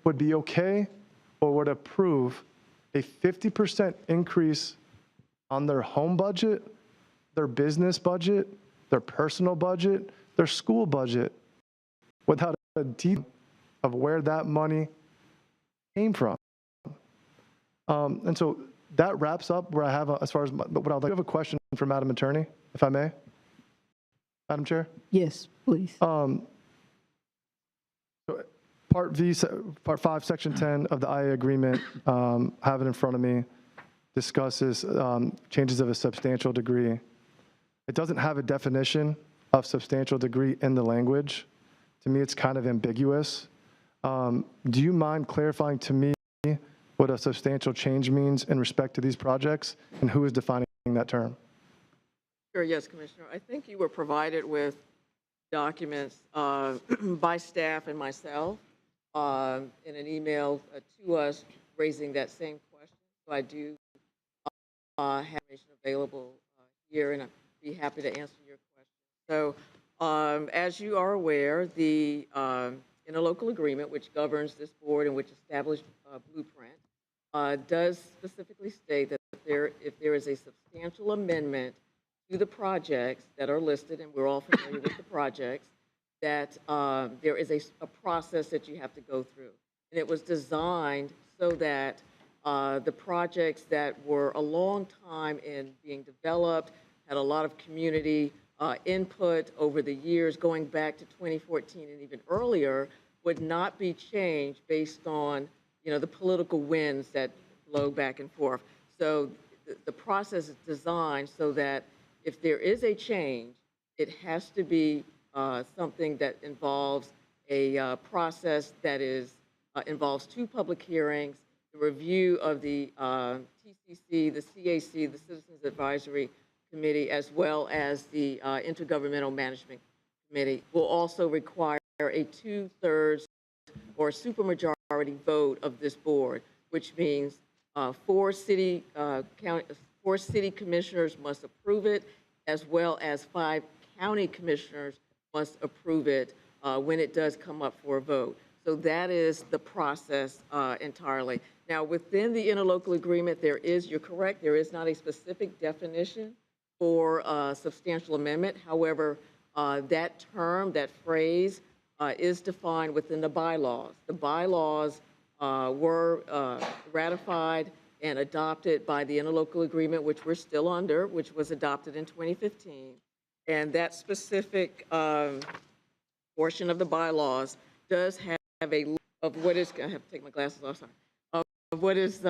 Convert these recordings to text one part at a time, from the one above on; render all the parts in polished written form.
would be okay or would approve a 50% increase on their home budget, their business budget, their personal budget, their school budget, without a detail of where that money came from. And so that wraps up where I have, as far as what I'd like. I have a question for Madam Attorney, if I may. Madam Chair? Yes, please. Part 5, Section 10 of the IA agreement, have it in front of me, discusses changes of a substantial degree. It doesn't have a definition of substantial degree in the language. To me, it's kind of ambiguous. Do you mind clarifying to me what a substantial change means in respect to these projects and who is defining that term? Sure, yes, Commissioner. I think you were provided with documents by staff and myself in an email to us raising that same question. So I do have information available here, and I'd be happy to answer your question. So as you are aware, the interlocal agreement, which governs this board and which established Blueprint, does specifically state that if there is a substantial amendment to the projects that are listed, and we're all familiar with the projects, that there is a process that you have to go through. And it was designed so that the projects that were a long time in being developed, had a lot of community input over the years, going back to 2014 and even earlier, would not be changed based on, the political winds that blow back and forth. So the process is designed so that if there is a change, it has to be something that involves a process that involves 2 public hearings, the review of the TCC, the CAC, the Citizens Advisory Committee, as well as the Intergovernmental Management Committee. Will also require a 2/3 or supermajority vote of this board, which means 4 city commissioners must approve it, as well as 5 county commissioners must approve it when it does come up for a vote. So that is the process entirely. Now, within the interlocal agreement, you're correct, there is not a specific definition for substantial amendment. However, that term, that phrase, is defined within the bylaws. The bylaws were ratified and adopted by the interlocal agreement, which we're still under, which was adopted in 2015. And that specific portion of the bylaws does have a list of what is, I have to take my glasses off, sorry, of what is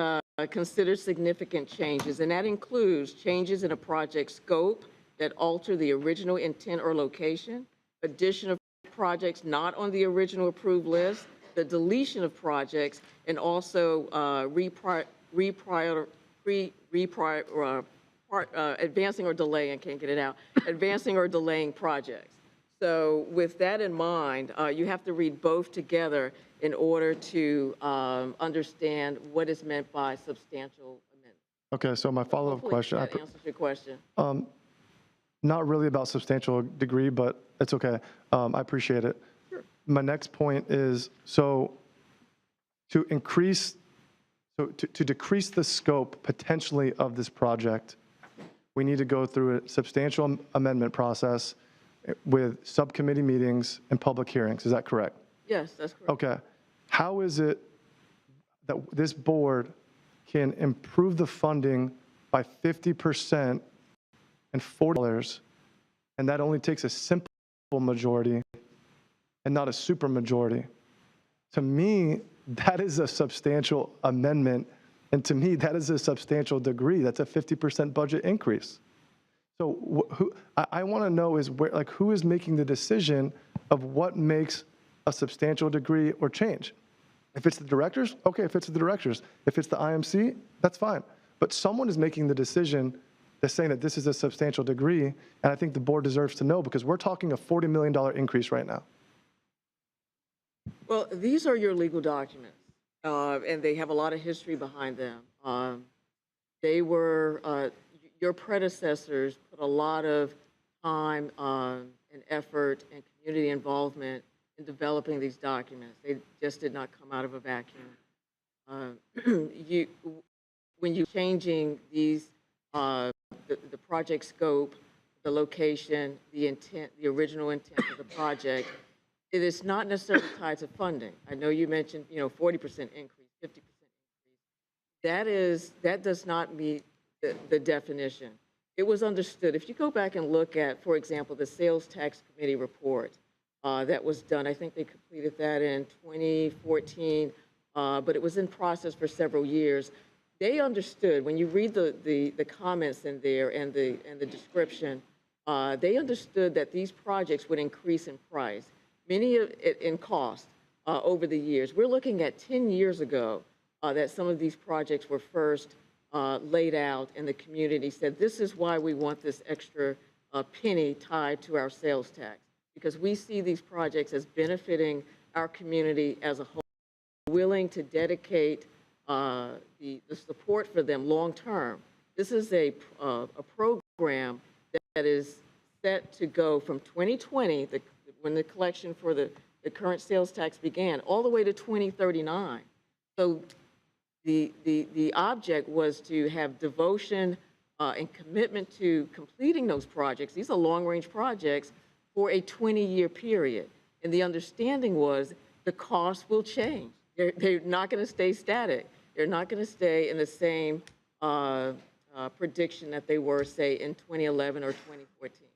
considered significant changes. And that includes changes in a project's scope that alter the original intent or location, addition of projects not on the original approved list, the deletion of projects, and also advancing or delaying, I can't get it out, advancing or delaying projects. So with that in mind, you have to read both together in order to understand what is meant by substantial amendment. Okay, so my follow-up question. That answers your question. Not really about substantial degree, but it's okay. I appreciate it. Sure. My next point is, so to decrease the scope potentially of this project, we need to go through a substantial amendment process with subcommittee meetings and public hearings. Is that correct? Yes, that's correct. Okay. How is it that this board can improve the funding by 50% and $40, and that only takes a simple majority and not a super majority? To me, that is a substantial amendment, and to me, that is a substantial degree. That's a 50% budget increase. So I want to know is who is making the decision of what makes a substantial degree or change? If it's the directors, okay, if it's the directors. If it's the IMC, that's fine. But someone is making the decision that's saying that this is a substantial degree, and I think the board deserves to know because we're talking a $40 million increase right now. Well, these are your legal documents, and they have a lot of history behind them. They were, your predecessors put a lot of time and effort and community involvement in developing these documents. They just did not come out of a vacuum. You, when you're changing these, the project scope, the location, the intent, the original intent of the project, it is not necessarily tied to funding. I know you mentioned, 40% increase, 50% increase. That does not meet the definition. It was understood. If you go back and look at, for example, the Sales Tax Committee report that was done, I think they completed that in 2014, but it was in process for several years. They understood, when you read the comments in there and the description, they understood that these projects would increase in price, many of it in cost over the years. We're looking at 10 years ago that some of these projects were first laid out, and the community said, this is why we want this extra penny tied to our sales tax, because we see these projects as benefiting our community as a whole, willing to dedicate the support for them long term. This is a program that is set to go from 2020, when the collection for the current sales tax began, all the way to 2039. So the object was to have devotion and commitment to completing those projects. These are long-range projects for a 20-year period. And the understanding was the cost will change. They're not going to stay static. They're not going to stay in the same prediction that they were, say, in 2011 or 2014.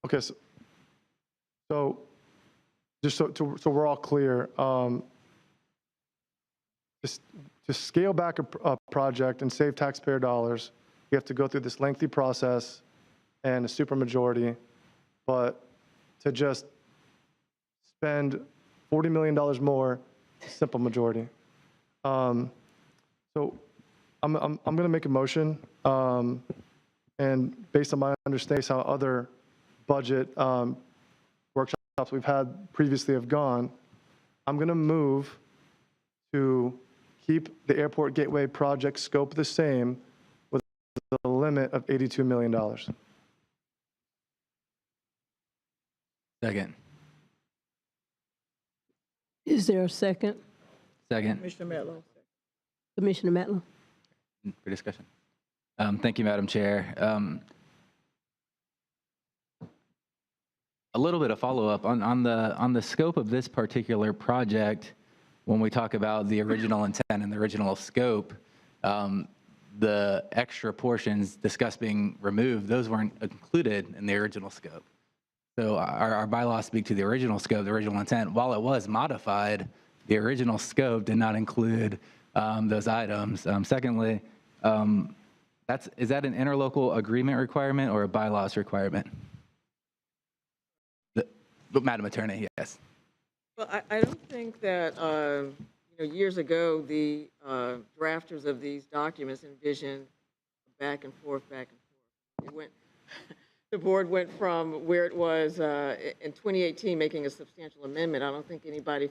Okay, so just so we're all clear, just to scale back a project and save taxpayer dollars, you have to go through this lengthy process and a supermajority, but to just spend $40 million more, simple majority. So I'm going to make a motion, and based on my understanding how other budget workshops we've had previously have gone, I'm going to move to keep the Airport Gateway project scope the same with a limit of $82 million. Second. Is there a second? Second. Commissioner Metlow. Commissioner Matlow? For discussion. Thank you, Madam Chair. A little bit of follow-up on the scope of this particular project. When we talk about the original intent and the original scope, the extra portions discussed being removed, those weren't included in the original scope. So our bylaws speak to the original scope, the original intent. While it was modified, the original scope did not include those items. Secondly, is that an interlocal agreement requirement or a bylaws requirement? Madam Attorney, yes. Well, I don't think that, years ago, the drafters of these documents envisioned back and forth. The board went from where it was in 2018, making a substantial amendment. I don't think anybody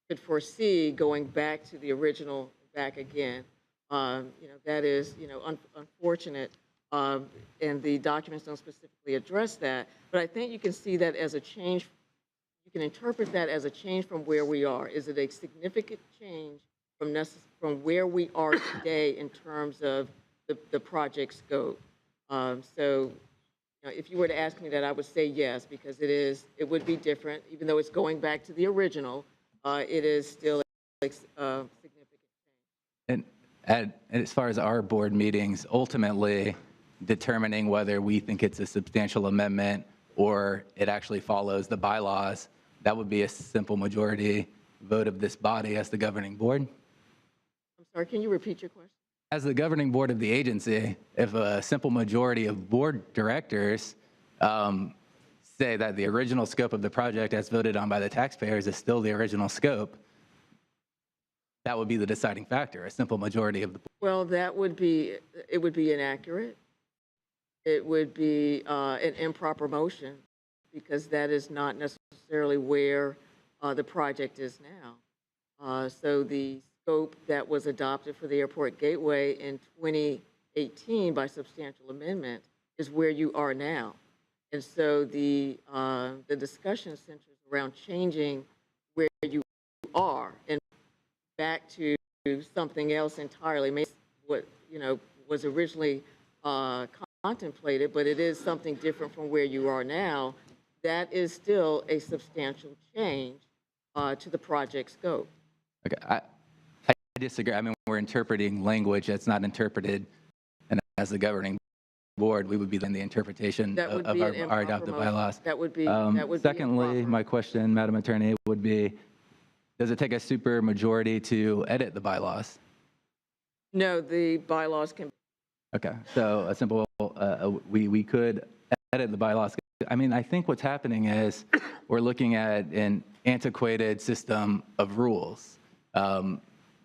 could foresee going back to the original back again. That is, unfortunate, and the documents don't specifically address that. But I think you can see that as a change. You can interpret that as a change from where we are. Is it a significant change from where we are today in terms of the project scope? So, if you were to ask me that, I would say yes, because it would be different, even though it's going back to the original. It is still a significant change. And as far as our board meetings, ultimately determining whether we think it's a substantial amendment or it actually follows the bylaws, that would be a simple majority vote of this body as the governing board. I'm sorry, can you repeat your question? As the governing board of the agency, if a simple majority of board directors say that the original scope of the project as voted on by the taxpayers is still the original scope, that would be the deciding factor, a simple majority of the board. Well, it would be inaccurate. It would be an improper motion, because that is not necessarily where the project is now. So the scope that was adopted for the Airport Gateway in 2018 by substantial amendment is where you are now. And so the discussion centers around changing where you are and back to something else entirely. Maybe what, was originally contemplated, but it is something different from where you are now. That is still a substantial change to the project scope. Okay, I disagree. I mean, we're interpreting language that's not interpreted, and as the governing board, we would be in the interpretation That would of be our an improper adopted motion. bylaws. That would be Secondly, improper. my question, Madam Attorney, would be, does it take a super majority to edit the bylaws? No, the bylaws can. Okay, so a simple, we could edit the bylaws. I mean, I think what's happening is we're looking at an antiquated system of rules.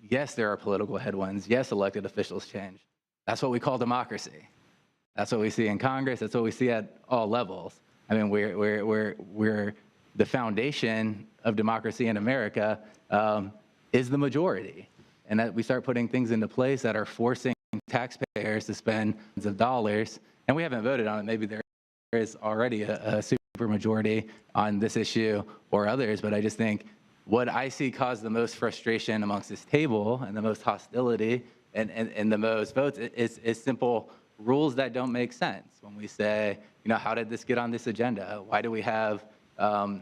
Yes, there are political headwinds. Yes, elected officials change. That's what we call democracy. That's what we see in Congress. That's what we see at all levels. I mean, we're the foundation of democracy in America is the majority. And that we start putting things into place that are forcing taxpayers to spend millions of dollars, and we haven't voted on it. Maybe there is already a super majority on this issue or others, but I just think what I see cause the most frustration amongst this table and the most hostility and the most votes is simple rules that don't make sense. When we say, how did this get on this agenda? Why do we have a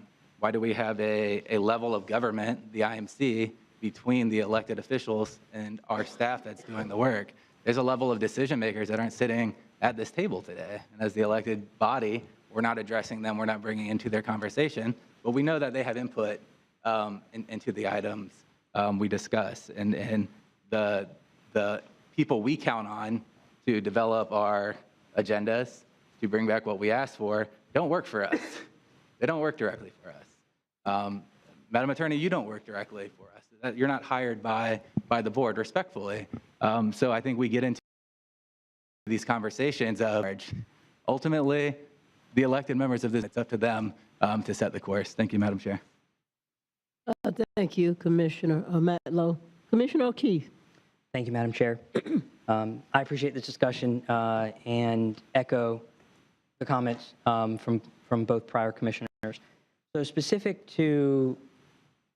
level of government, the IMC, between the elected officials and our staff that's doing the work? There's a level of decision makers that aren't sitting at this table today. And as the elected body, we're not addressing them, we're not bringing into their conversation, but we know that they have input into the items we discuss. And the people we count on to develop our agendas, to bring back what we asked for, don't work for us. They don't work directly for us. Madam Attorney, you don't work directly for us. You're not hired by the board, respectfully. So I think we get into these conversations of ultimately the elected members of this, it's up to them to set the course. Thank you, Madam Chair. Thank you, Commissioner Matlow. Commissioner O'Keefe. Thank you, Madam Chair. I appreciate this discussion and echo the comments from both prior commissioners. So specific to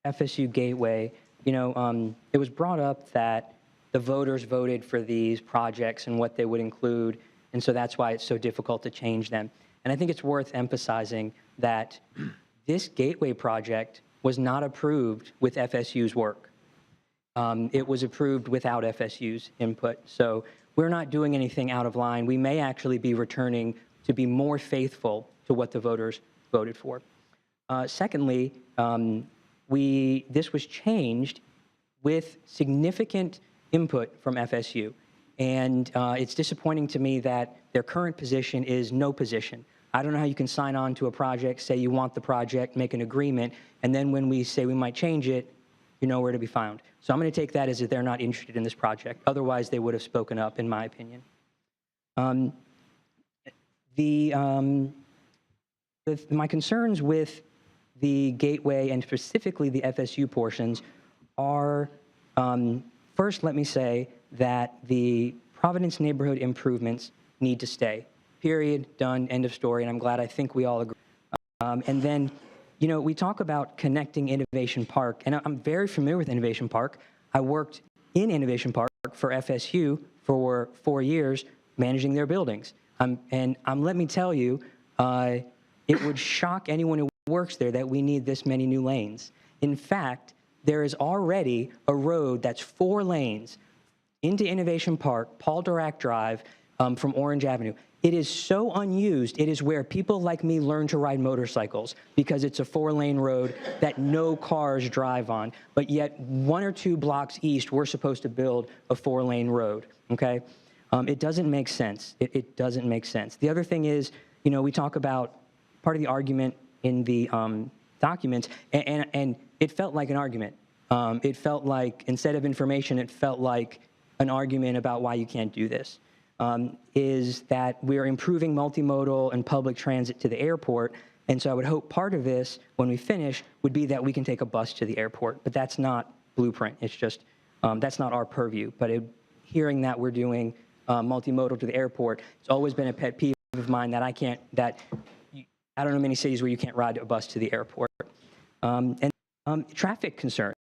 FSU Gateway, it was brought up that the voters voted for these projects and what they would include, and so that's why it's so difficult to change them. And I think it's worth emphasizing that this Gateway project was not approved with FSU's work. It was approved without FSU's input. So we're not doing anything out of line. We may actually be returning to be more faithful to what the voters voted for. Secondly, this was changed with significant input from FSU. And it's disappointing to me that their current position is no position. I don't know how you can sign on to a project, say you want the project, make an agreement, and then when we say we might change it, you're nowhere to be found. So I'm going to take that as if they're not interested in this project. Otherwise, they would have spoken up, in my opinion. My concerns with the Gateway and specifically the FSU portions are, first, let me say that the Providence neighborhood improvements need to stay. Period, done, end of story, and I'm glad I think we all agree. And then, we talk about connecting Innovation Park, and I'm very familiar with Innovation Park. I worked in Innovation Park for FSU for 4 years, managing their buildings. Let me tell you, it would shock anyone who works there that we need this many new lanes. In fact, there is already a road that's 4 lanes into Innovation Park, Paul Dirac Drive, from Orange Avenue. It is so unused. It is where people like me learn to ride motorcycles because it's a 4-lane road that no cars drive on. But yet 1 or 2 blocks east, we're supposed to build a 4-lane road, okay? It doesn't make sense. It doesn't make sense. The other thing is, we talk about part of the argument in the documents, and it felt like an argument. It felt like, instead of information, it felt like an argument about why you can't do this. Is that we're improving multimodal and public transit to the airport. And so I would hope part of this, when we finish, would be that we can take a bus to the airport. But that's not Blueprint. It's just, that's not our purview. But hearing that we're doing multimodal to the airport, it's always been a pet peeve of mine that I don't know many cities where you can't ride a bus to the airport. traffic concerns.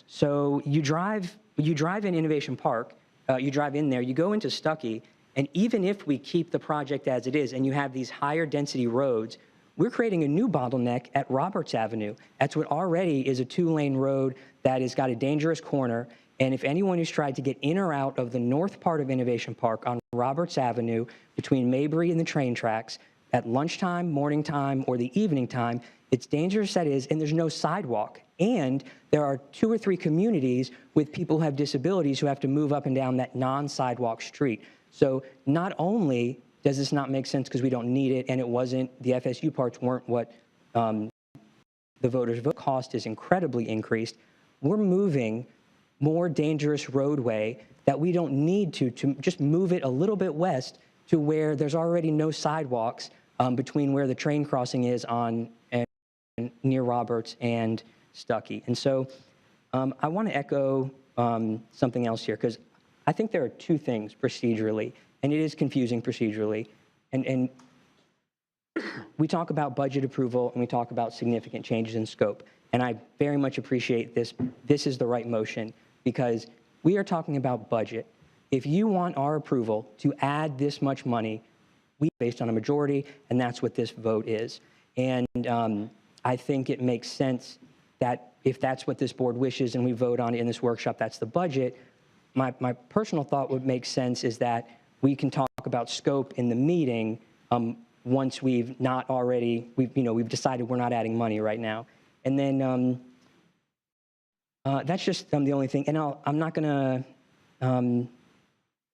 So you drive in Innovation Park, you drive in there, you go into Stuckey, and even if we keep the project as it is and you have these higher density roads, we're creating a new bottleneck at Roberts Avenue. That's what already is a 2-lane road that has got a dangerous corner. And if anyone who's tried to get in or out of the north part of Innovation Park on Roberts Avenue between Mabry and the train tracks at lunchtime, morning time, or the evening time, it's dangerous that is, and there's no sidewalk. And there are 2 or 3 communities with people who have disabilities who have to move up and down that non-sidewalk street. So not only does this not make sense because we don't need it, and it wasn't, the FSU parts weren't what the voters' vote cost is incredibly increased, we're moving more dangerous roadway that we don't need to just move it a little bit west to where there's already no sidewalks between where the train crossing is on and near Roberts and Stuckey. And so I want to echo something else here, because I think there are 2 things procedurally, and it is confusing procedurally. And we talk about budget approval and we talk about significant changes in scope. And I very much appreciate this. This is the right motion because we are talking about budget. If you want our approval to add this much money, we based on a majority, and that's what this vote is. And I think it makes sense that if that's what this board wishes and we vote on it in this workshop, that's the budget. My personal thought would make sense is that we can talk about scope in the meeting once we've decided we're not adding money right now. And then that's just the only thing. And I'm not going to,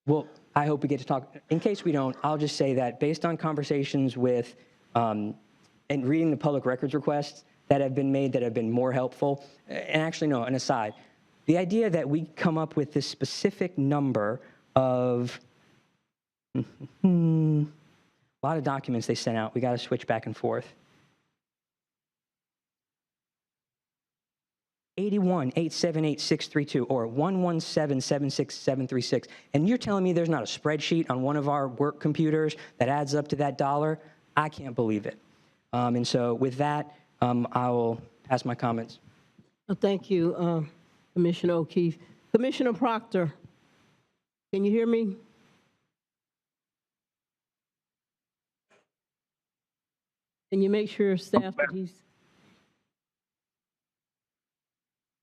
well, I hope we get to talk. In case we don't, I'll just say that based on conversations with and reading the public records requests that have been made that have been more helpful, and actually, no, an aside, the idea that we come up with this specific number of a lot of documents they sent out. We got to switch back and forth. 81,878,632 or 117,76736. And you're telling me there's not a spreadsheet on one of our work computers that adds up to that dollar? I can't believe it. And so with that, I will pass my comments. Well, thank you, Commissioner O'Keefe. Commissioner Proctor, can you hear me? Can you make sure staff that he's...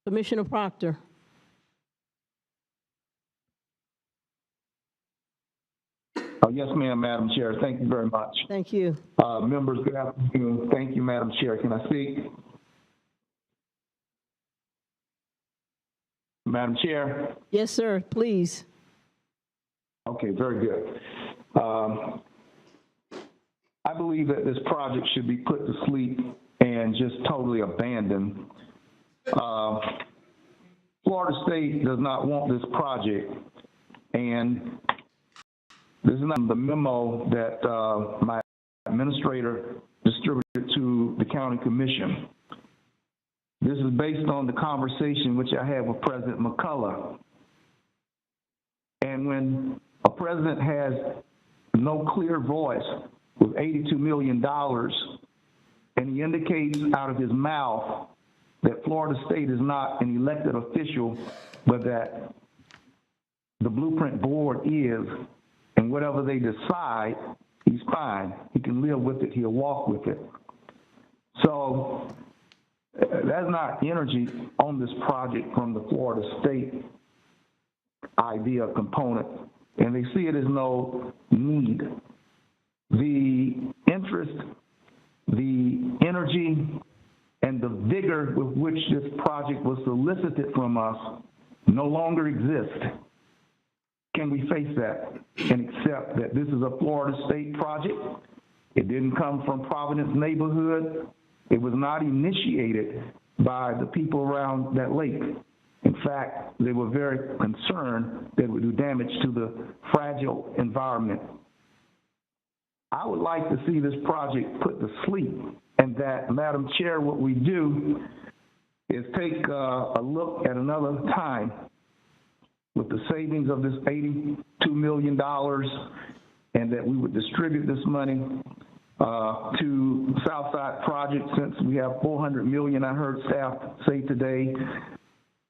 Commissioner Proctor. Yes, ma'am, Madam Chair. Thank you very much. Thank you. Members, good afternoon. Thank you, Madam Chair. Can I speak? Madam Chair? Yes, sir, please. Okay, very good. I believe that this project should be put to sleep and just totally abandoned. Florida State does not want this project, and this is not the memo that my administrator distributed to the county commission. This is based on the conversation which I had with President McCullough. And when a president has no clear voice with $82 million, and he indicates out of his mouth that Florida State is not an elected official, but that the Blueprint Board is, and whatever they decide, he's fine. He can live with it. He'll walk with it. So that's not energy on this project from the Florida State idea component, and they see it as no need. The interest, the energy, and the vigor with which this project was solicited from us no longer exist. Can we face that and accept that this is a Florida State project? It didn't come from Providence neighborhood. It was not initiated by the people around that lake. In fact, they were very concerned that it would do damage to the fragile environment. I would like to see this project put to sleep, and that, Madam Chair, what we do is take a look at another time with the savings of this $82 million, and that we would distribute this money to Southside project, since we have 400 million, I heard staff say today,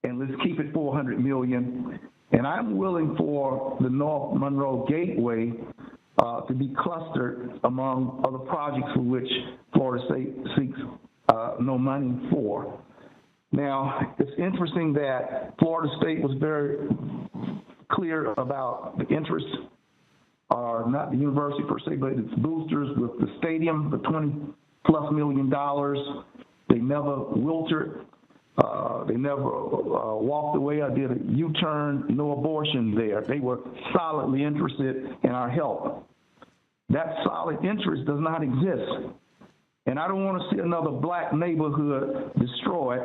and let's keep it 400 million. And I'm willing for the North Monroe Gateway to be clustered among other projects for which Florida State seeks no money for. Now, it's interesting that Florida State was very clear about the interest, or not the university per se, but its boosters with the stadium, the $20+ million. They never wilted. They never walked away or did a U-turn, no abortion there. They were solidly interested in our help. That solid interest does not exist. And I don't want to see another black neighborhood destroyed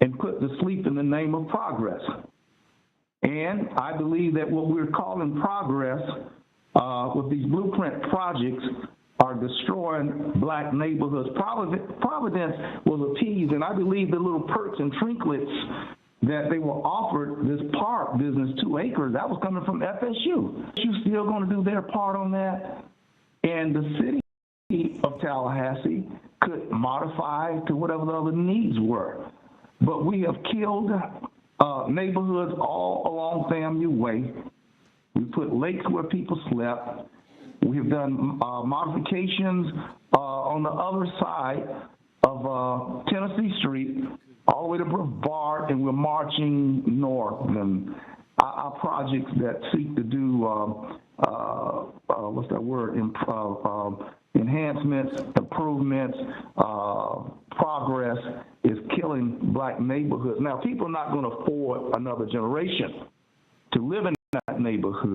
and put to sleep in the name of progress. And I believe that what we're calling progress with these blueprint projects are destroying black neighborhoods. Providence was appeased, and I believe the little perks and trinkets that they were offered, this park business, 2 acres, that was coming from FSU. FSU still going to do their part on that? And the city of Tallahassee could modify to whatever the other needs were. But we have killed neighborhoods all along FAMU Way. We put lakes where people slept. We have done modifications on the other side of Tennessee Street, all the way to Brevard, and we're marching north. And our projects that seek to do, what's that word, enhancements, improvements, progress is killing black neighborhoods. Now, people are not going to afford another generation to live in that neighborhood.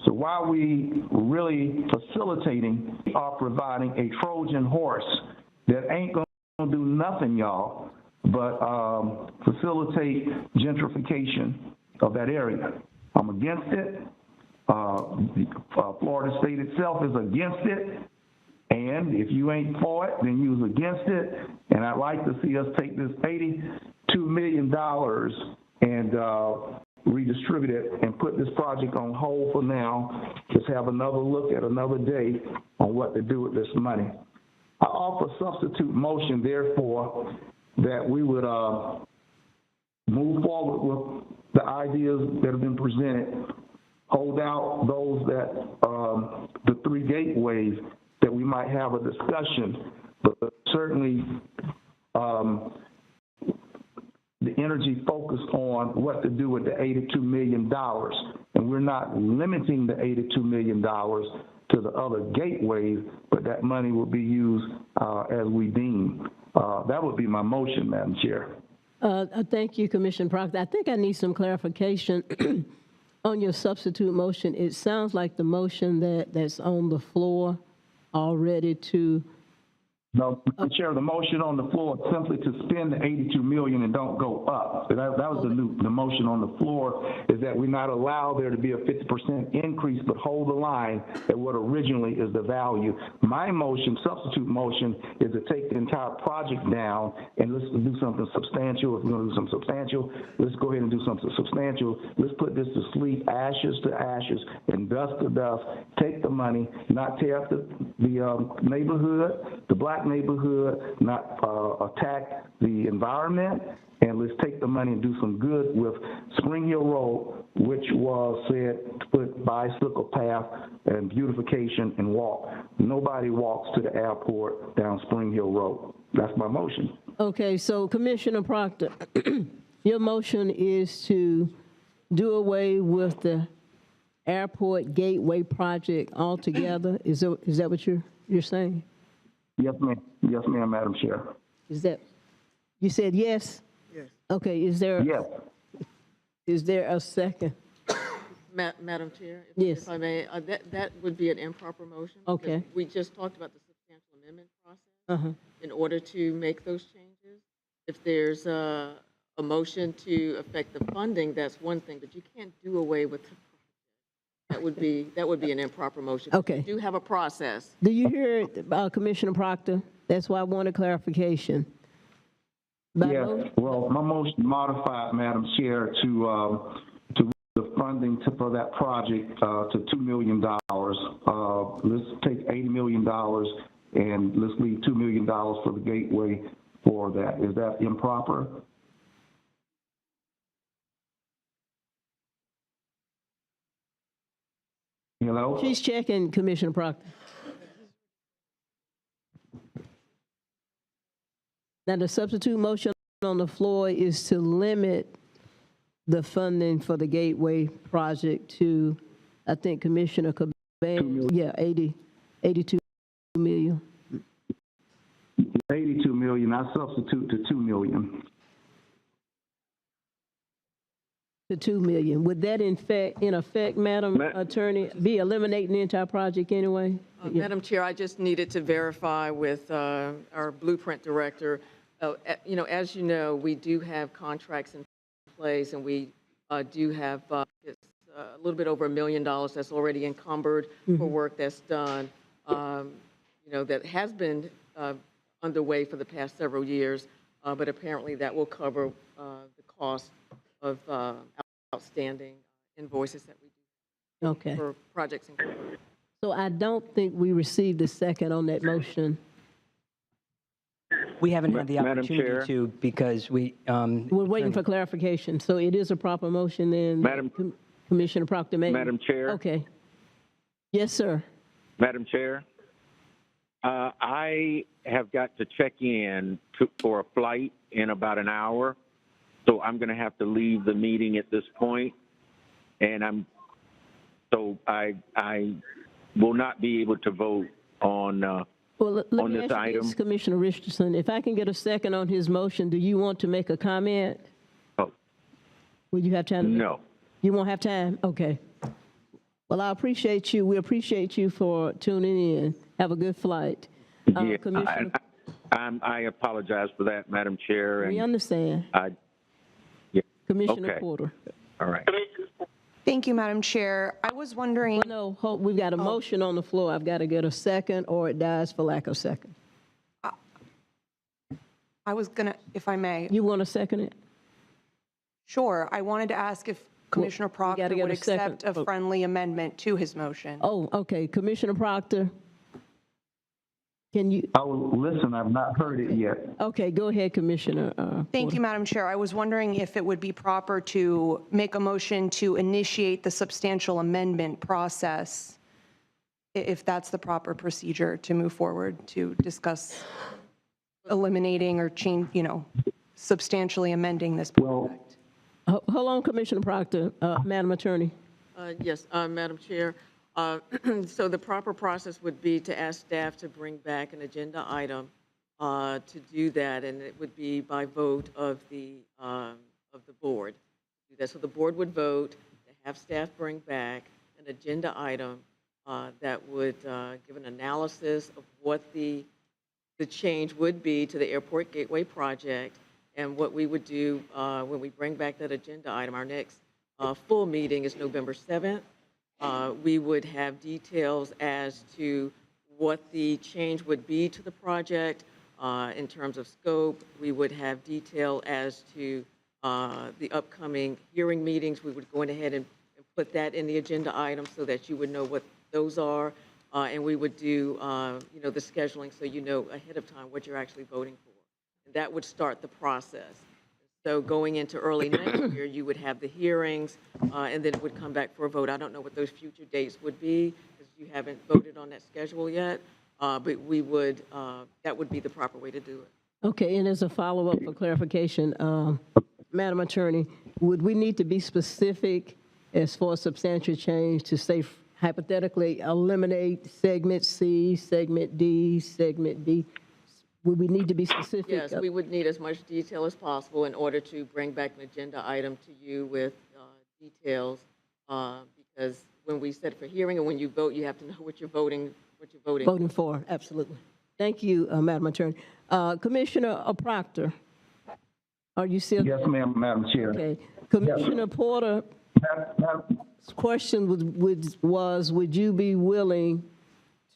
So while we really facilitating, we are providing a Trojan horse that ain't going to do nothing, y'all, but facilitate gentrification of that area. I'm against it. Florida State itself is against it. And if you ain't for it, then you's against it. And I'd like to see us take this $82 million and redistribute it and put this project on hold for now. Just have another look at another day on what to do with this money. I offer substitute motion, therefore, that we would move forward with the ideas that have been presented, hold out those that, the 3 gateways, that we might have a discussion, but certainly the energy focused on what to do with the $82 million. And we're not limiting the $82 million to the other gateways, but that money will be used as we deem. That would be my motion, Madam Chair. Thank you, Commissioner Proctor. I think I need some clarification on your substitute motion. It sounds like the motion that's on the floor already to... No, Mr. Chair, the motion on the floor is simply to spend the $82 million and don't go up. So that was the motion on the floor, is that we not allow there to be a 50% increase, but hold the line at what originally is the value. My motion, substitute motion, is to take the entire project down and let's do something substantial. If we're going to do something substantial, let's go ahead and do something substantial. Let's put this to sleep, ashes to ashes, and dust to dust. Take the money, not tear up the neighborhood, the black neighborhood, not attack the environment, and let's take the money and do some good with Spring Hill Road, which was said to put bicycle path and beautification and walk. Nobody walks to the airport down Spring Hill Road. That's my motion. Okay, so Commissioner Proctor, your motion is to do away with the airport gateway project altogether. Is that what you're saying? Yes, ma'am. Yes, ma'am, Madam Chair. Is that, you said yes? Yes. Okay, is there a second? Madam Chair, Yes. if I may, that would be an improper motion. because Okay. We just talked about the substantial amendment process in order to make those changes. If there's a motion to affect the funding, that's one thing, but you can't do away with the project. That would be an improper motion. Okay. You do have a process. Do you hear it, Commissioner Proctor? That's why I wanted clarification. Yes, well, my motion modified, Madam Chair, to the funding for that project to $2 million. Let's take $80 million and let's leave $2 million for the gateway for that. Is that improper? Hello? She's checking, Commissioner Proctor. Now, the substitute motion on the floor is to limit the funding for the Gateway project to, I think Commissioner Caban, yeah, 82 million. 82 million, I substitute to 2 million. To 2 million. Would that in effect, Madam Attorney, be eliminating the entire project anyway? Yeah. Madam Chair, I just needed to verify with our Blueprint Director. As you know, we do have contracts in place, and we do have it's a little bit over $1 million that's already encumbered for work that's done, that has been underway for the past several years, but apparently that will cover the cost of outstanding invoices that we do Okay. for projects included. So I don't think we received a second on that motion. We haven't had the Madam opportunity Chair. to because we. We're waiting for clarification. So it is a proper motion then? Commissioner Proctor made? Madam Chair. Okay. Yes, sir. Madam Chair, I have got to check in for a flight in about an hour, so I'm going to have to leave the meeting at this point, and I will not be able to vote on Well, let on me this ask you this, item. Commissioner Richardson. If I can get a second on his motion, do you want to make a comment? Oh, Will you have time? To no. You won't have time? Okay. Well, I appreciate you. We appreciate you for tuning in. Have a good flight. Yeah, Commissioner, I apologize for that, Madam Chair. we And understand. yeah, Commissioner okay. Porter. all right. Thank you, Madam Chair. I was wondering, Well, no, we've got a motion on the floor. I've got to get a second, or it dies for lack of second. I was gonna, if I may, You want to second it? sure, I wanted to ask if Commissioner gotta Proctor get would a second. accept a friendly amendment to his motion. Oh, okay. Commissioner Proctor? Can you, I will listen, I've not heard it yet. okay, go ahead, Commissioner. Thank you, Madam Chair. I was wondering if it would be proper to make a motion to initiate the substantial amendment process, if that's the proper procedure to move forward to discuss eliminating or change, substantially amending this project. Hold on, Commissioner Proctor. Madam Attorney. Yes, Madam Chair. So the proper process would be to ask staff to bring back an agenda item to do that, and it would be by vote of the board. Do that. So the board would vote to have staff bring back an agenda item that would give an analysis of what the change would be to the Airport Gateway project, and what we would do when we bring back that agenda item. Our next full meeting is November 7th. We would have details as to what the change would be to the project in terms of scope. We would have detail as to the upcoming hearing meetings. We would go ahead and put that in the agenda item so that you would know what those are. And we would do, the scheduling so you know ahead of time what you're actually voting for. And that would start the process. So going into early next year, you would have the hearings, and then it would come back for a vote. I don't know what those future dates would be, because you haven't voted on that schedule yet, but we would, that would be the proper way to do it. Okay, and as a follow-up for clarification, Madam Attorney, would we need to be specific as far as substantial change to say hypothetically eliminate segment C, segment D, segment D? Would we need to be specific? Yes, we would need as much detail as possible in order to bring back an agenda item to you with details, because when we set for hearing and when you vote, you have to know what you're voting Voting for, absolutely. Thank you, Madam Attorney. Commissioner Proctor, are you still? Yes, ma'am, Madam Chair. Okay. Commissioner Porter's question was, would you be willing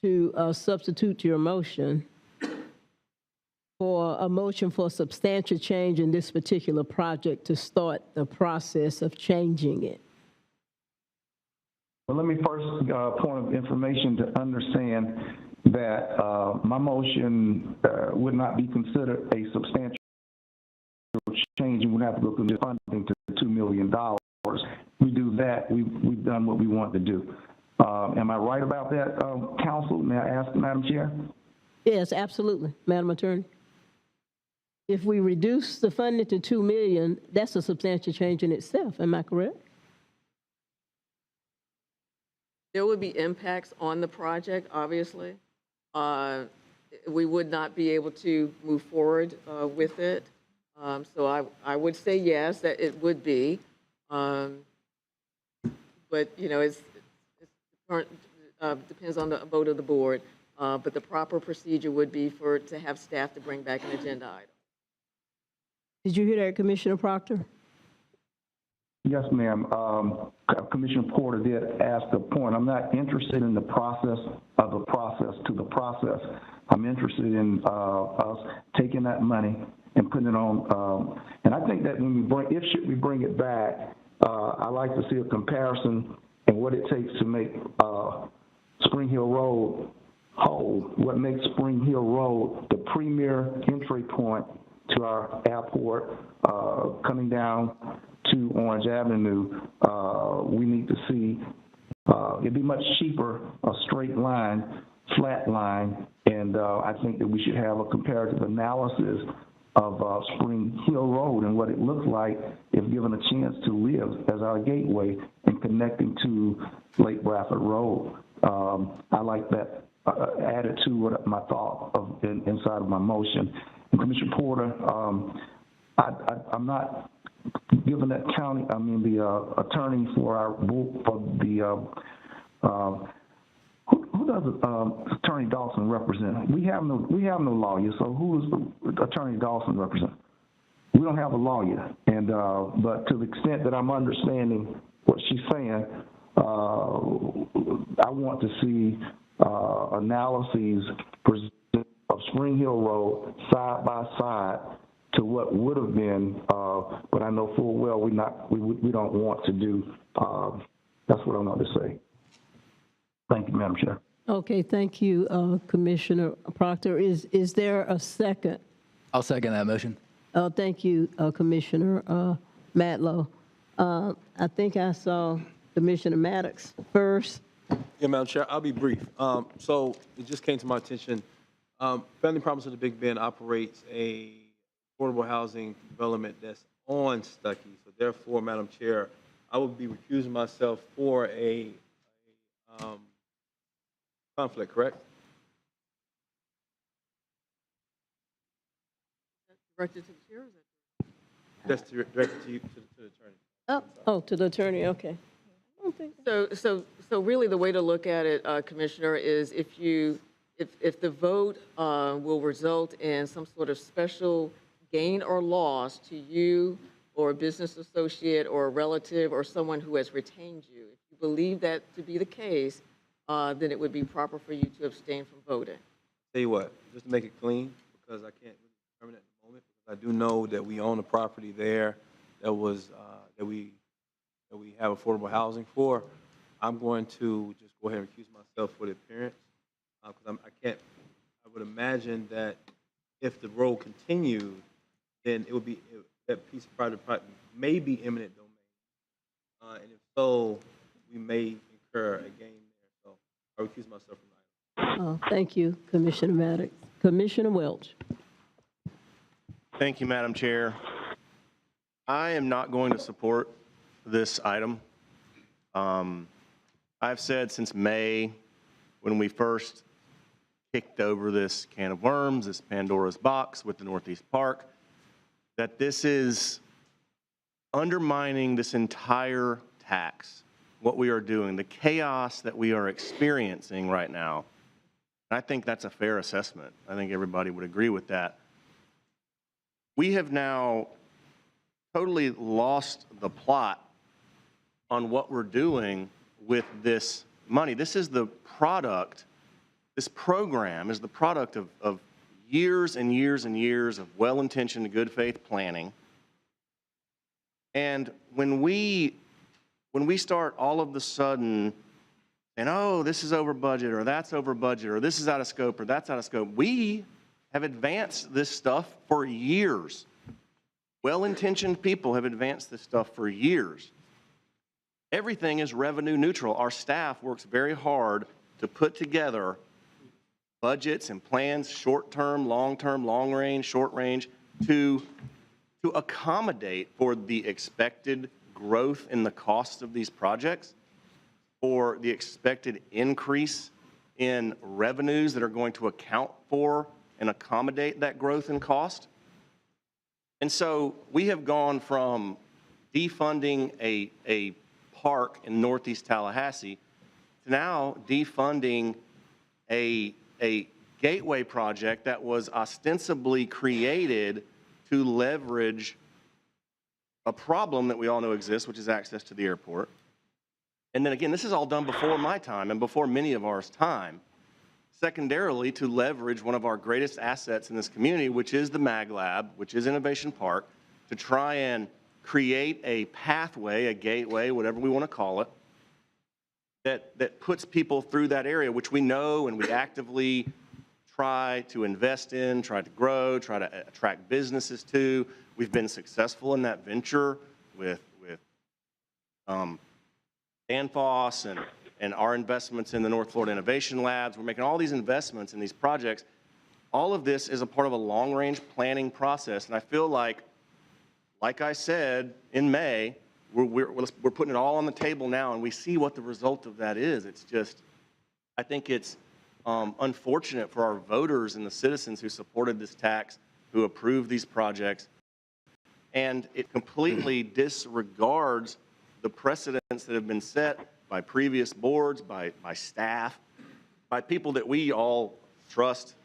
to substitute your motion for a motion for substantial change in this particular project to start the process of changing it? Well, let me first, point of information to understand that my motion would not be considered a substantial change, and we'd have to go through the funding to $2 million. We do that, we've done what we want to do. Am I right about that, Council? May I ask, Madam Chair? Yes, absolutely, Madam Attorney. If we reduce the funding to 2 million, that's a substantial change in itself, am I correct? There would be impacts on the project, obviously. We would not be able to move forward with it. So I would say yes, that it would be. But, you know, it's depends on the vote of the board. But the proper procedure would be to have staff to bring back an agenda item. Did you hear that, Commissioner Proctor? Yes, ma'am. Commissioner Porter did ask the point. I'm not interested in the process of the process to the process. I'm interested in us taking that money and putting it on. And I think that when we bring it back, I like to see a comparison in what it takes to make Spring Hill Road whole. What makes Spring Hill Road the premier entry point to our airport coming down to Orange Avenue. We need to see, it'd be much cheaper, a straight line, flat line, and I think that we should have a comparative analysis of Spring Hill Road and what it looks like if given a chance to live as our gateway and connecting to Lake Bradford Road. I like that added to what my thought of inside of my motion. And Commissioner Porter, I'm not giving that county, the attorney for our, who does Attorney Dawson represent? We have no lawyer, so who is Attorney Dawson represent? We don't have a lawyer, and but to the extent that I'm understanding what she's saying, I want to see analyses of Spring Hill Road side by side to what would have been, but I know full well we don't want to do. That's what I want to say. Thank you, Madam Chair. Okay, thank you, Commissioner Proctor. Is there a second? I'll second that motion. Thank you, Commissioner Matlow. I think I saw Commissioner Maddox first. Yeah, Madam Chair, I'll be brief. So it just came to my attention. Family Promise of the Big Bend operates a affordable housing development that's on Stuckey. So therefore, Madam Chair, I will be recusing myself for a conflict, correct? Directed to the chair, or is that? That's directed to you, to the attorney. Oh, to the attorney, okay. I don't think So really the way to look at it, Commissioner, is if the vote will result in some sort of special gain or loss to you or a business associate or a relative or someone who has retained you, if you believe that to be the case, then it would be proper for you to abstain from voting. Tell you what, just to make it clean, because I can't really determine at the moment, because I do know that we own a property there that was that we have affordable housing for. I'm going to just go ahead and recuse myself for the appearance, because I would imagine that if the road continued, then it would be, that piece of private property may be eminent domain. And if so, we may incur a gain there. So I recuse myself from the item. thank you, Commissioner Maddox. Commissioner Welch. Thank you, Madam Chair. I am not going to support this item. I've said since May, when we first kicked over this can of worms, this Pandora's box with the Northeast Park, that this is undermining this entire tax, what we are doing, the chaos that we are experiencing right now. And I think that's a fair assessment. I think everybody would agree with that. We have now totally lost the plot on what we're doing with this money. This is the product, this program is the product of years and years and years of well-intentioned, good faith planning. And when we start all of the sudden saying, oh, this is over budget, or that's over budget, or this is out of scope, or that's out of scope. We have advanced this stuff for years. Well-intentioned people have advanced this stuff for years. Everything is revenue neutral. Our staff works very hard to put together budgets and plans, short-term, long-term, long-range, short-range, to accommodate for the expected growth in the cost of these projects, for the expected increase in revenues that are going to account for and accommodate that growth in cost. And so we have gone from defunding a park in Northeast Tallahassee to now defunding a gateway project that was ostensibly created to leverage a problem that we all know exists, which is access to the airport. And then again, this is all done before my time and before many of ours time. Secondarily, to leverage one of our greatest assets in this community, which is the Mag Lab, which is Innovation Park, to try and create a pathway, a gateway, whatever we want to call it, that puts people through that area, which we know and we actively try to invest in, try to grow, try to attract businesses to. We've been successful in that venture with Danfoss and our investments in the North Florida Innovation Labs. We're making all these investments in these projects. All of this is a part of a long-range planning process, and I feel like I said in May, we're putting it all on the table now, and we see what the result of that is. It's just, I think it's unfortunate for our voters and the citizens who supported this tax, who approved these projects, and it completely disregards the precedents that have been set by previous boards, by staff, by people that we all trust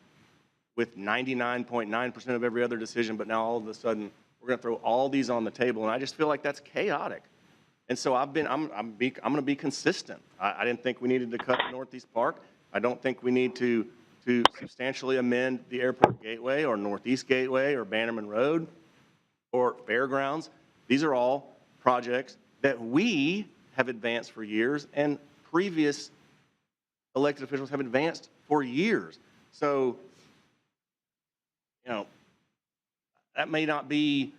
with 99.9% of every other decision, but now all of a sudden we're going to throw all these on the table, and I just feel like that's chaotic. And so I'm going to be consistent. I didn't think we needed to cut Northeast Park. I don't think we need to substantially amend the Airport Gateway or Northeast Gateway or Bannerman Road or Fairgrounds. These are all projects that we have advanced for years and previous elected officials have advanced for years. So, you know, that may not be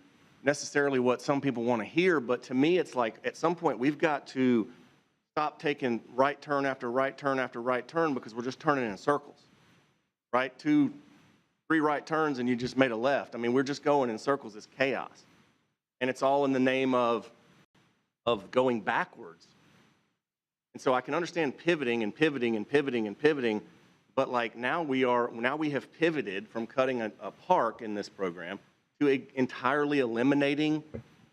necessarily what some people want to hear, but to me, it's like at some point we've got to stop taking right turn after right turn after right turn because we're just turning in circles, right? 2, 3 right turns and you just made a left. I mean, we're just going in circles. It's chaos. And it's all in the name of going backwards. And so I can understand pivoting and pivoting and pivoting and pivoting, but like now we have pivoted from cutting a park in this program to entirely eliminating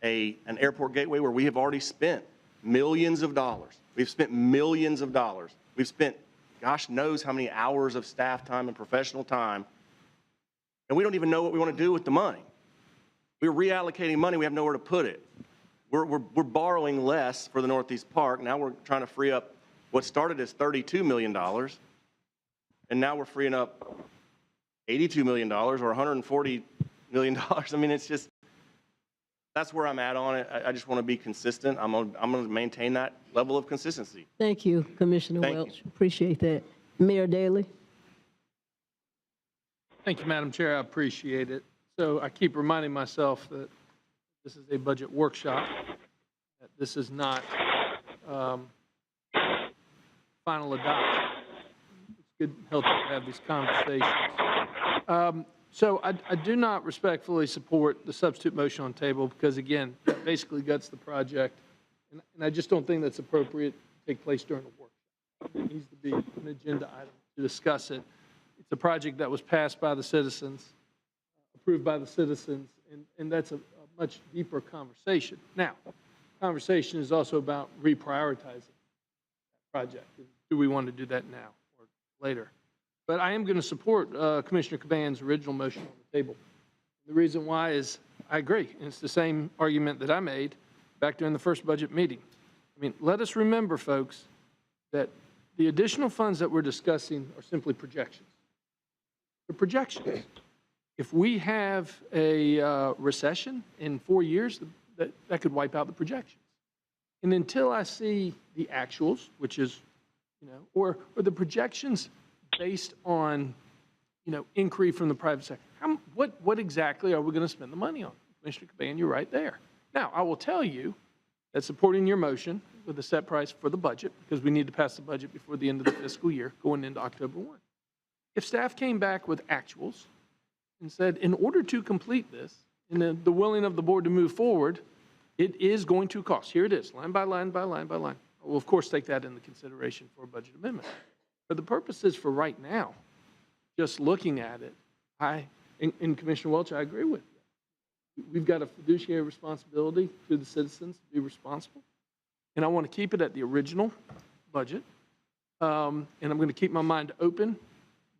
an airport gateway where we have already spent millions of dollars. We've spent millions of dollars. We've spent gosh knows how many hours of staff time and professional time, and we don't even know what we want to do with the money. We're reallocating money, we have nowhere to put it. We're borrowing less for the Northeast Park. Now we're trying to free up what started as $32 million, and now we're freeing up $82 million or $140 million. I mean, it's just, that's where I'm at on it. I just want to be consistent. I'm going to maintain that level of consistency. Thank you, Commissioner Thank Welch. you. Appreciate that. Mayor Daley? Thank you, Madam Chair. I appreciate it. So I keep reminding myself that this is a budget workshop, that this is not final adoption. It's good, healthy to have these conversations. So I do not respectfully support the substitute motion on table because, again, that basically guts the project, and I just don't think that's appropriate to take place during the workshop. It needs to be an agenda item to discuss it. It's a project that was passed by the citizens, approved by the citizens, and that's a much deeper conversation. Now, conversation is also about reprioritizing that project. Do we want to do that now or later? But I am going to support Commissioner Caban's original motion on the table. The reason why is I agree, and it's the same argument that I made back during the first budget meeting. I mean, let us remember, folks, that the additional funds that we're discussing are simply projections. They're projections. If we have a recession in 4 years, that could wipe out the projections. And until I see the actuals, which is or the projections based on, inquiry from the private sector? What exactly are we going to spend the money on? Commissioner Caban, you're right there. Now, I will tell you that supporting your motion with a set price for the budget, because we need to pass the budget before the end of the fiscal year, going into October 1. If staff came back with actuals and said, in order to complete this, and the willing of the board to move forward, it is going to cost. Here it is, line by line by line by line. We'll, of course, take that into consideration for a budget amendment. For the purposes for right now, just looking at it, and Commissioner Welch, I agree with you. We've got a fiduciary responsibility to the citizens to be responsible. And I want to keep it at the original budget. And I'm going to keep my mind open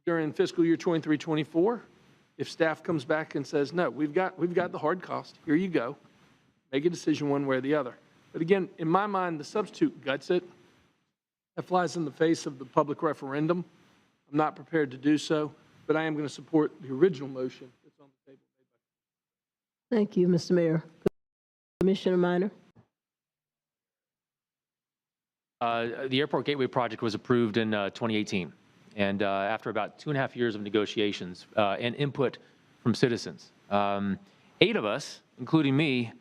during fiscal year 23-24. If staff comes back and says, no, we've got the hard cost, here you go, make a decision one way or the other. But again, in my mind, the substitute guts it. That flies in the face of the public referendum. I'm not prepared to do so, but I am going to support the original motion that's on the table. Thank you, Mr. Mayor. Commissioner Minor? The Airport Gateway project was approved in 2018, and after about 2.5 years of negotiations and input from citizens. 8 of us, including me,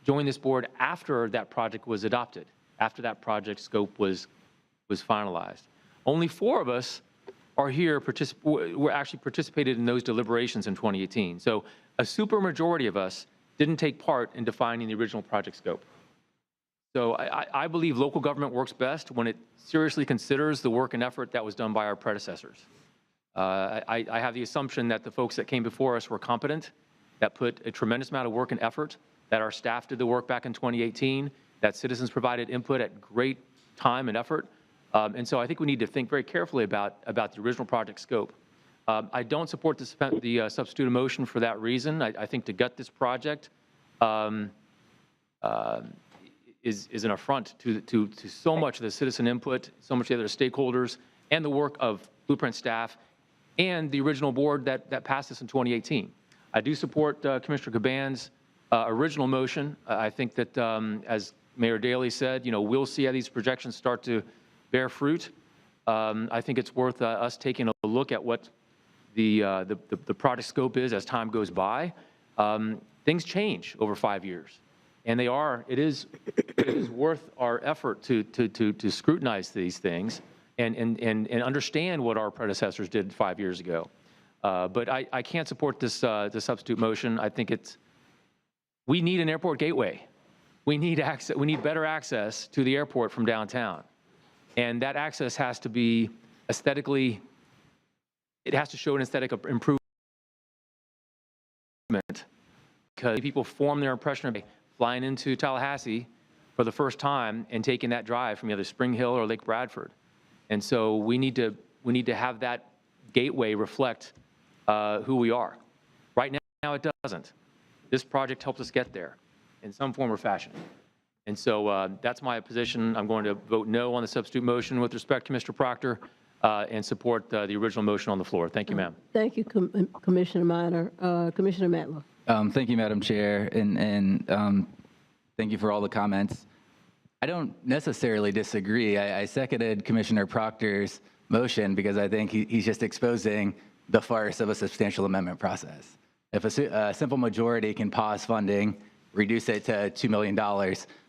joined this board after that project was adopted, after that project scope was finalized. Only 4 of us are here, were actually participated in those deliberations in 2018. So a super majority of us didn't take part in defining the original project scope. So I believe local government works best when it seriously considers the work and effort that was done by our predecessors. I have the assumption that the folks that came before us were competent, that put a tremendous amount of work and effort, that our staff did the work back in 2018, that citizens provided input at great time and effort. And so I think we need to think very carefully about the original project scope. I don't support the substitute motion for that reason. I think to gut this project is an affront to so much of the citizen input, so much of the other stakeholders, and the work of Blueprint staff and the original board that passed this in 2018. I do support Commissioner Caban's original motion. I think that, as Mayor Daley said, we'll see how these projections start to bear fruit. I think it's worth us taking a look at what the project scope is as time goes by. Things change over 5 years, and it is worth our effort to scrutinize these things and understand what our predecessors did 5 years ago. But I can't support this substitute motion. I think we need an airport gateway. We need access. We need better access to the airport from downtown, and that access has to be aesthetically. It has to show an aesthetic improvement, because people form their impression of flying into Tallahassee for the first time and taking that drive from either Spring Hill or Lake Bradford. And so we need to have that gateway reflect who we are. Right now it doesn't. This project helps us get there in some form or fashion. And so that's my position. I'm going to vote no on the substitute motion with respect to Mr. Proctor and support the original motion on the floor. Thank you, ma'am. Thank you, Commissioner Minor. Commissioner Matlow? Thank you, Madam Chair, and thank you for all the comments. I don't necessarily disagree. I seconded Commissioner Proctor's motion because I think he's just exposing the farce of a substantial amendment process. If a simple majority can pause funding, reduce it to $2 million,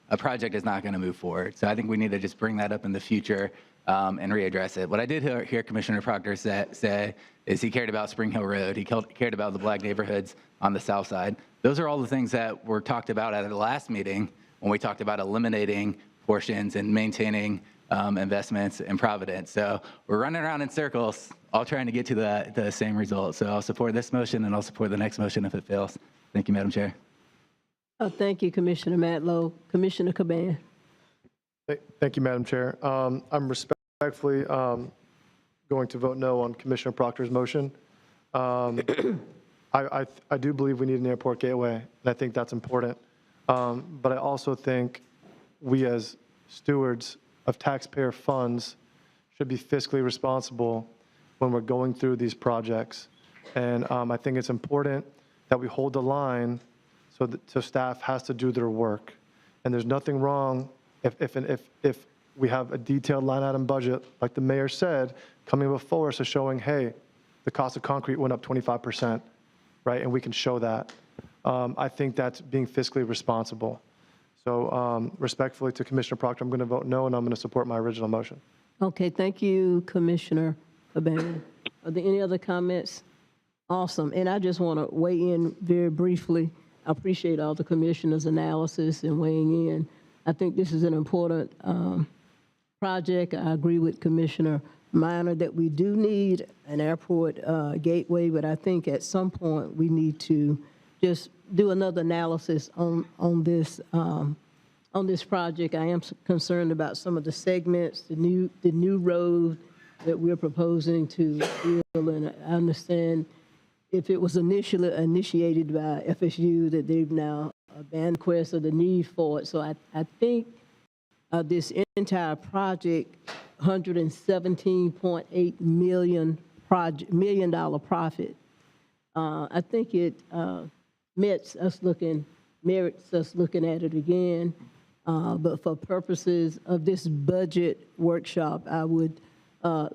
a project is not going to move forward. So I think we need to just bring that up in the future and readdress it. What I did hear Commissioner Proctor say is he cared about Spring Hill Road. He cared about the black neighborhoods on the south side. Those are all the things that were talked about at the last meeting when we talked about eliminating portions and maintaining investments in Providence. So we're running around in circles, all trying to get to the same result. So I'll support this motion, and I'll support the next motion if it fails. Thank you, Madam Chair. Thank you, Commissioner Matlow. Commissioner Caban? Thank you, Madam Chair. I'm respectfully going to vote no on Commissioner Proctor's motion. I do believe we need an airport gateway, and I think that's important. But I also think we as stewards of taxpayer funds should be fiscally responsible when we're going through these projects. And I think it's important that we hold the line so staff has to do their work. And there's nothing wrong if we have a detailed line item budget, like the mayor said, coming before us, is showing, hey, the cost of concrete went up 25%, right? And we can show that. I think that's being fiscally responsible. So respectfully to Commissioner Proctor, I'm going to vote no, and I'm going to support my original motion. Okay, thank you, Commissioner Caban. Are there any other comments? Awesome. And I just want to weigh in very briefly. I appreciate all the commissioners' analysis and weighing in. I think this is an important project. I agree with Commissioner Minor that we do need an airport gateway, but I think at some point we need to just do another analysis on this project. I am concerned about some of the segments, the new road that we're proposing to build, and I understand if it was initially initiated by FSU that they've now abandoned quest of the need for it. So I think this entire project, $117.8 million profit. I think it merits us looking at it again. But for purposes of this budget workshop, I would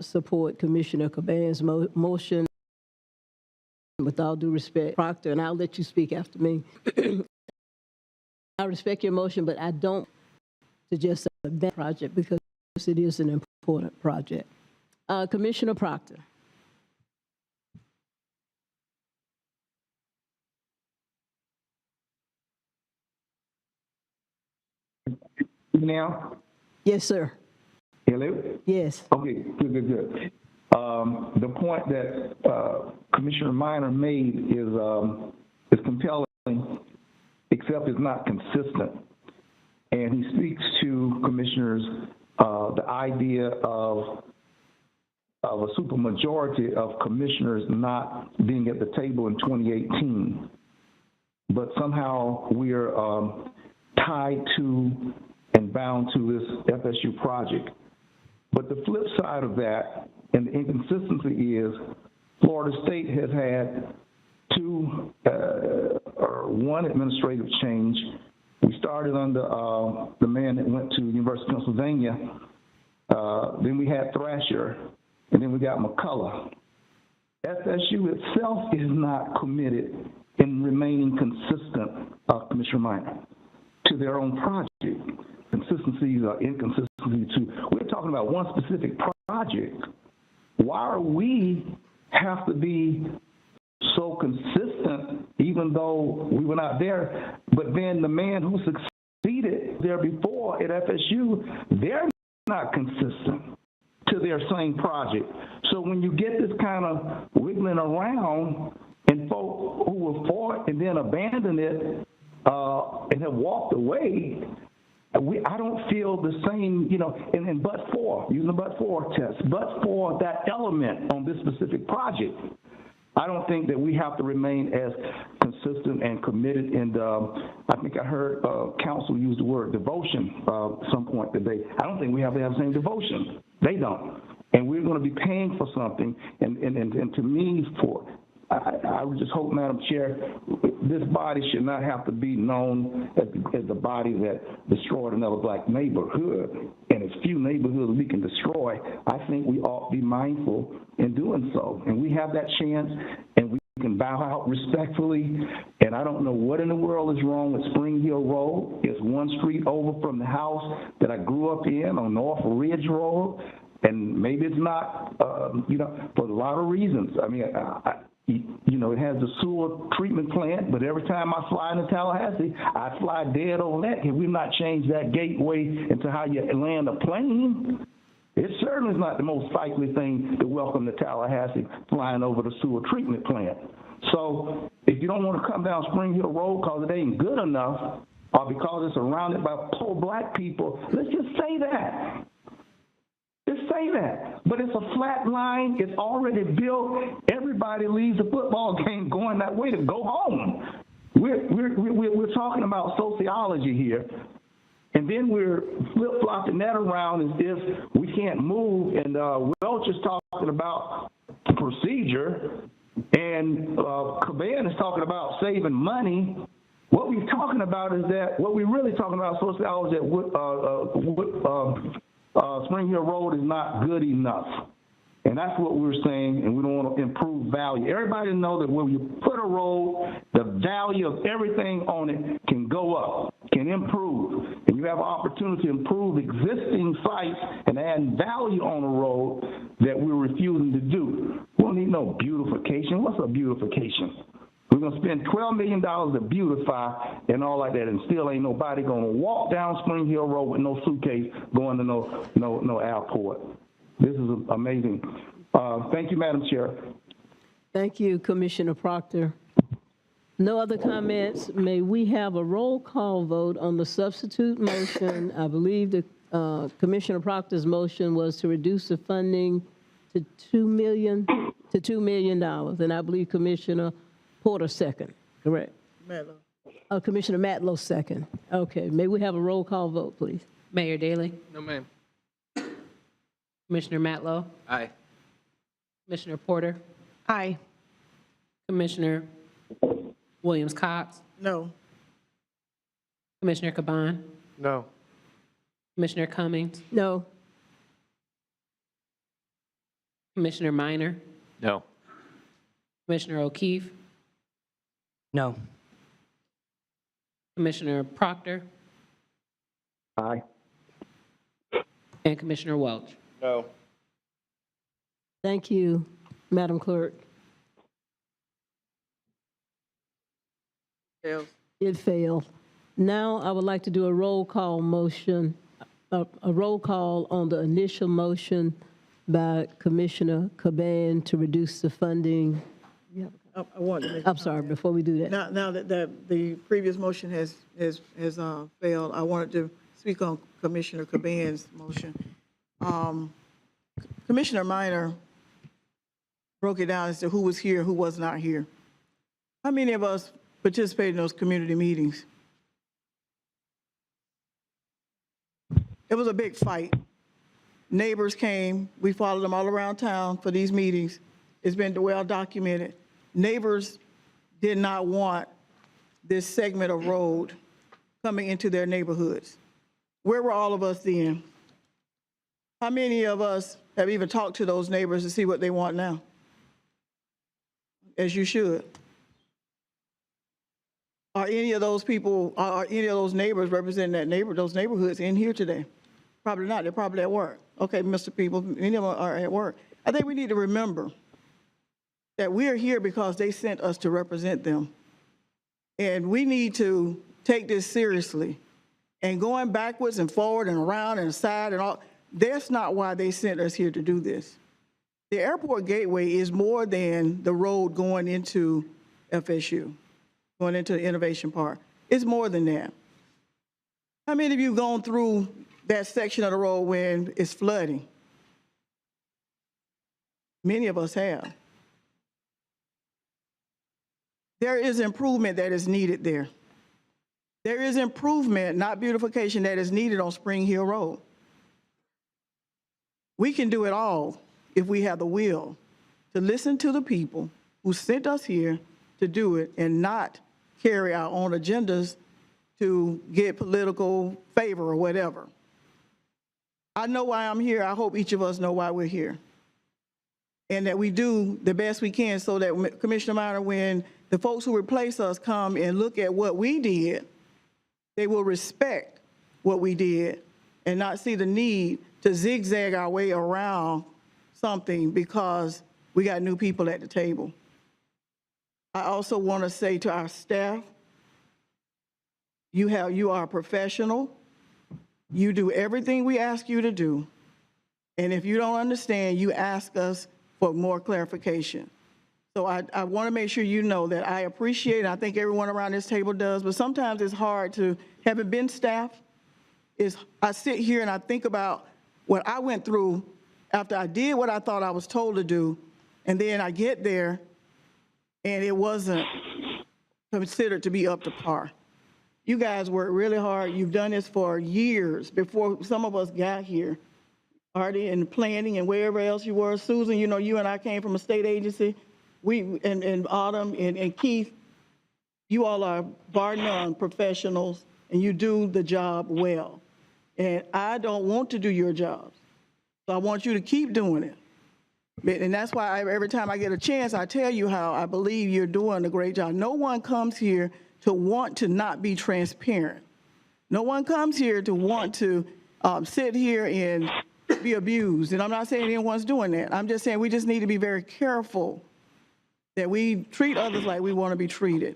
support Commissioner Caban's motion. With all due respect, Proctor, and I'll let you speak after me. I respect your motion, but I don't suggest that project because it is an important project. Commissioner Proctor. Now? Yes, sir. Hello? Yes. Okay, good. The point that Commissioner Minor made is compelling, except it's not consistent. And he speaks to commissioners the idea of a supermajority of commissioners not being at the table in 2018. But somehow we're tied to and bound to this FSU project. But the flip side of that, and the inconsistency is, Florida State has had one administrative change. We started under the man that went to the University of Pennsylvania. Then we had Thrasher, and then we got McCullough. FSU itself is not committed in remaining consistent, Commissioner Minor, to their own project. Consistencies or inconsistencies too. We're talking about one specific project. Why do we have to be so consistent, even though we were not there? But then the man who succeeded there before at FSU, they're not consistent to their same project. So when you get this kind of wiggling around and folk who were for it and then abandoned it and have walked away, I don't feel the same, and but for, using the but for test, but for that element on this specific project, I don't think that we have to remain as consistent and committed. And I think I heard counsel use the word devotion at some point today. I don't think we have to have the same devotion. They don't. And we're going to be paying for something. And to me, I would just hope, Madam Chair, this body should not have to be known as the body that destroyed another black neighborhood. And as few neighborhoods we can destroy, I think we ought to be mindful in doing so. And we have that chance, and we can bow out respectfully. And I don't know what in the world is wrong with Spring Hill Road. It's one street over from the house that I grew up in on North Ridge Road. And maybe it's not, for a lot of reasons. I mean, it has the sewer treatment plant, but every time I fly into Tallahassee, I fly dead over that. If we've not changed that gateway into how you land a plane, it certainly is not the most likely thing to welcome to Tallahassee, flying over the sewer treatment plant. So if you don't want to come down Spring Hill Road because it ain't good enough, or because it's surrounded by poor black people, let's just say that. Just say that. But it's a flat line. It's already built. Everybody leaves the football game going that way to go home. We're talking about sociology here. And then we're flip-flopping that around as if we can't move. And Welch is talking about procedure, and Caban is talking about saving money. What we're talking about is that, what we're really talking about sociology at Spring Hill Road is not good enough. And that's what we're saying, and we don't want to improve value. Everybody know that when you put a road, the value of everything on it can go up, can improve. And you have an opportunity to improve existing sites and add value on a road that we're refusing to do. We don't need no beautification. What's a beautification? We're going to spend $12 million to beautify and all like that, and still ain't nobody going to walk down Spring Hill Road with no suitcase going to no airport. This is amazing. Thank you, Madam Chair. Thank you, Commissioner Proctor. No other comments. May we have a roll call vote on the substitute motion? I believe the Commissioner Proctor's motion was to reduce the funding to $2 million, and I believe Commissioner Porter second, correct? Matlow. Commissioner Matlow second. Okay, may we have a roll call vote, please? Mayor Daley, No, ma'am. Commissioner Matlow, Aye. Commissioner Porter, Aye. Commissioner Williams Cox, No. Commissioner Caban, No. Commissioner Cummings, No. Commissioner Minor, No. Commissioner O'Keefe, No. Commissioner Proctor, Aye. and Commissioner Welch. No. Thank you, Madam Clerk. Fails. It failed. Now I would like to do a roll call motion, a roll call on the initial motion by Commissioner Caban to reduce the funding. I want to make. I'm sorry, before we do that. Now that the previous motion has failed, I wanted to speak on Commissioner Caban's motion. Commissioner Minor broke it down as to who was here, who was not here. How many of us participated in those community meetings? It was a big fight. Neighbors came, we followed them all around town for these meetings. It's been well documented. Neighbors did not want this segment of road coming into their neighborhoods. Where were all of us then? How many of us have even talked to those neighbors to see what they want now? As you should. Are any of those people, are any of those neighbors representing those neighborhoods in here today? Probably not. They're probably at work. Okay, Mr. People, many of them are at work. I think we need to remember that we are here because they sent us to represent them. And we need to take this seriously. And going backwards and forward and around and aside and all, that's not why they sent us here to do this. The airport gateway is more than the road going into FSU, going into the Innovation Park. It's more than that. How many of you gone through that section of the road when it's flooding? Many of us have. There is improvement that is needed there. There is improvement, not beautification, that is needed on Spring Hill Road. We can do it all if we have the will to listen to the people who sent us here to do it and not carry our own agendas to get political favor or whatever. I know why I'm here. I hope each of us know why we're here. And that we do the best we can so that, Commissioner Minor, when the folks who replace us come and look at what we did, they will respect what we did and not see the need to zigzag our way around something because we got new people at the table. I also want to say to our staff, you are a professional. You do everything we ask you to do. And if you don't understand, you ask us for more clarification. So I want to make sure you know that I appreciate, and I think everyone around this table does, but sometimes it's hard to, having been staff, I sit here and I think about what I went through after I did what I thought I was told to do, and then I get there and it wasn't considered to be up to par. You guys worked really hard. You've done this for years before some of us got here. Already in planning and wherever else you were. Susan, you know, you and I came from a state agency. And Autumn and Keith, you all are bar none professionals, and you do the job well. And I don't want to do your jobs. So I want you to keep doing it. And that's why every time I get a chance, I tell you how I believe you're doing a great job. No one comes here to want to not be transparent. No one comes here to want to sit here and be abused. And I'm not saying anyone's doing that. I'm just saying we just need to be very careful that we treat others like we want to be treated.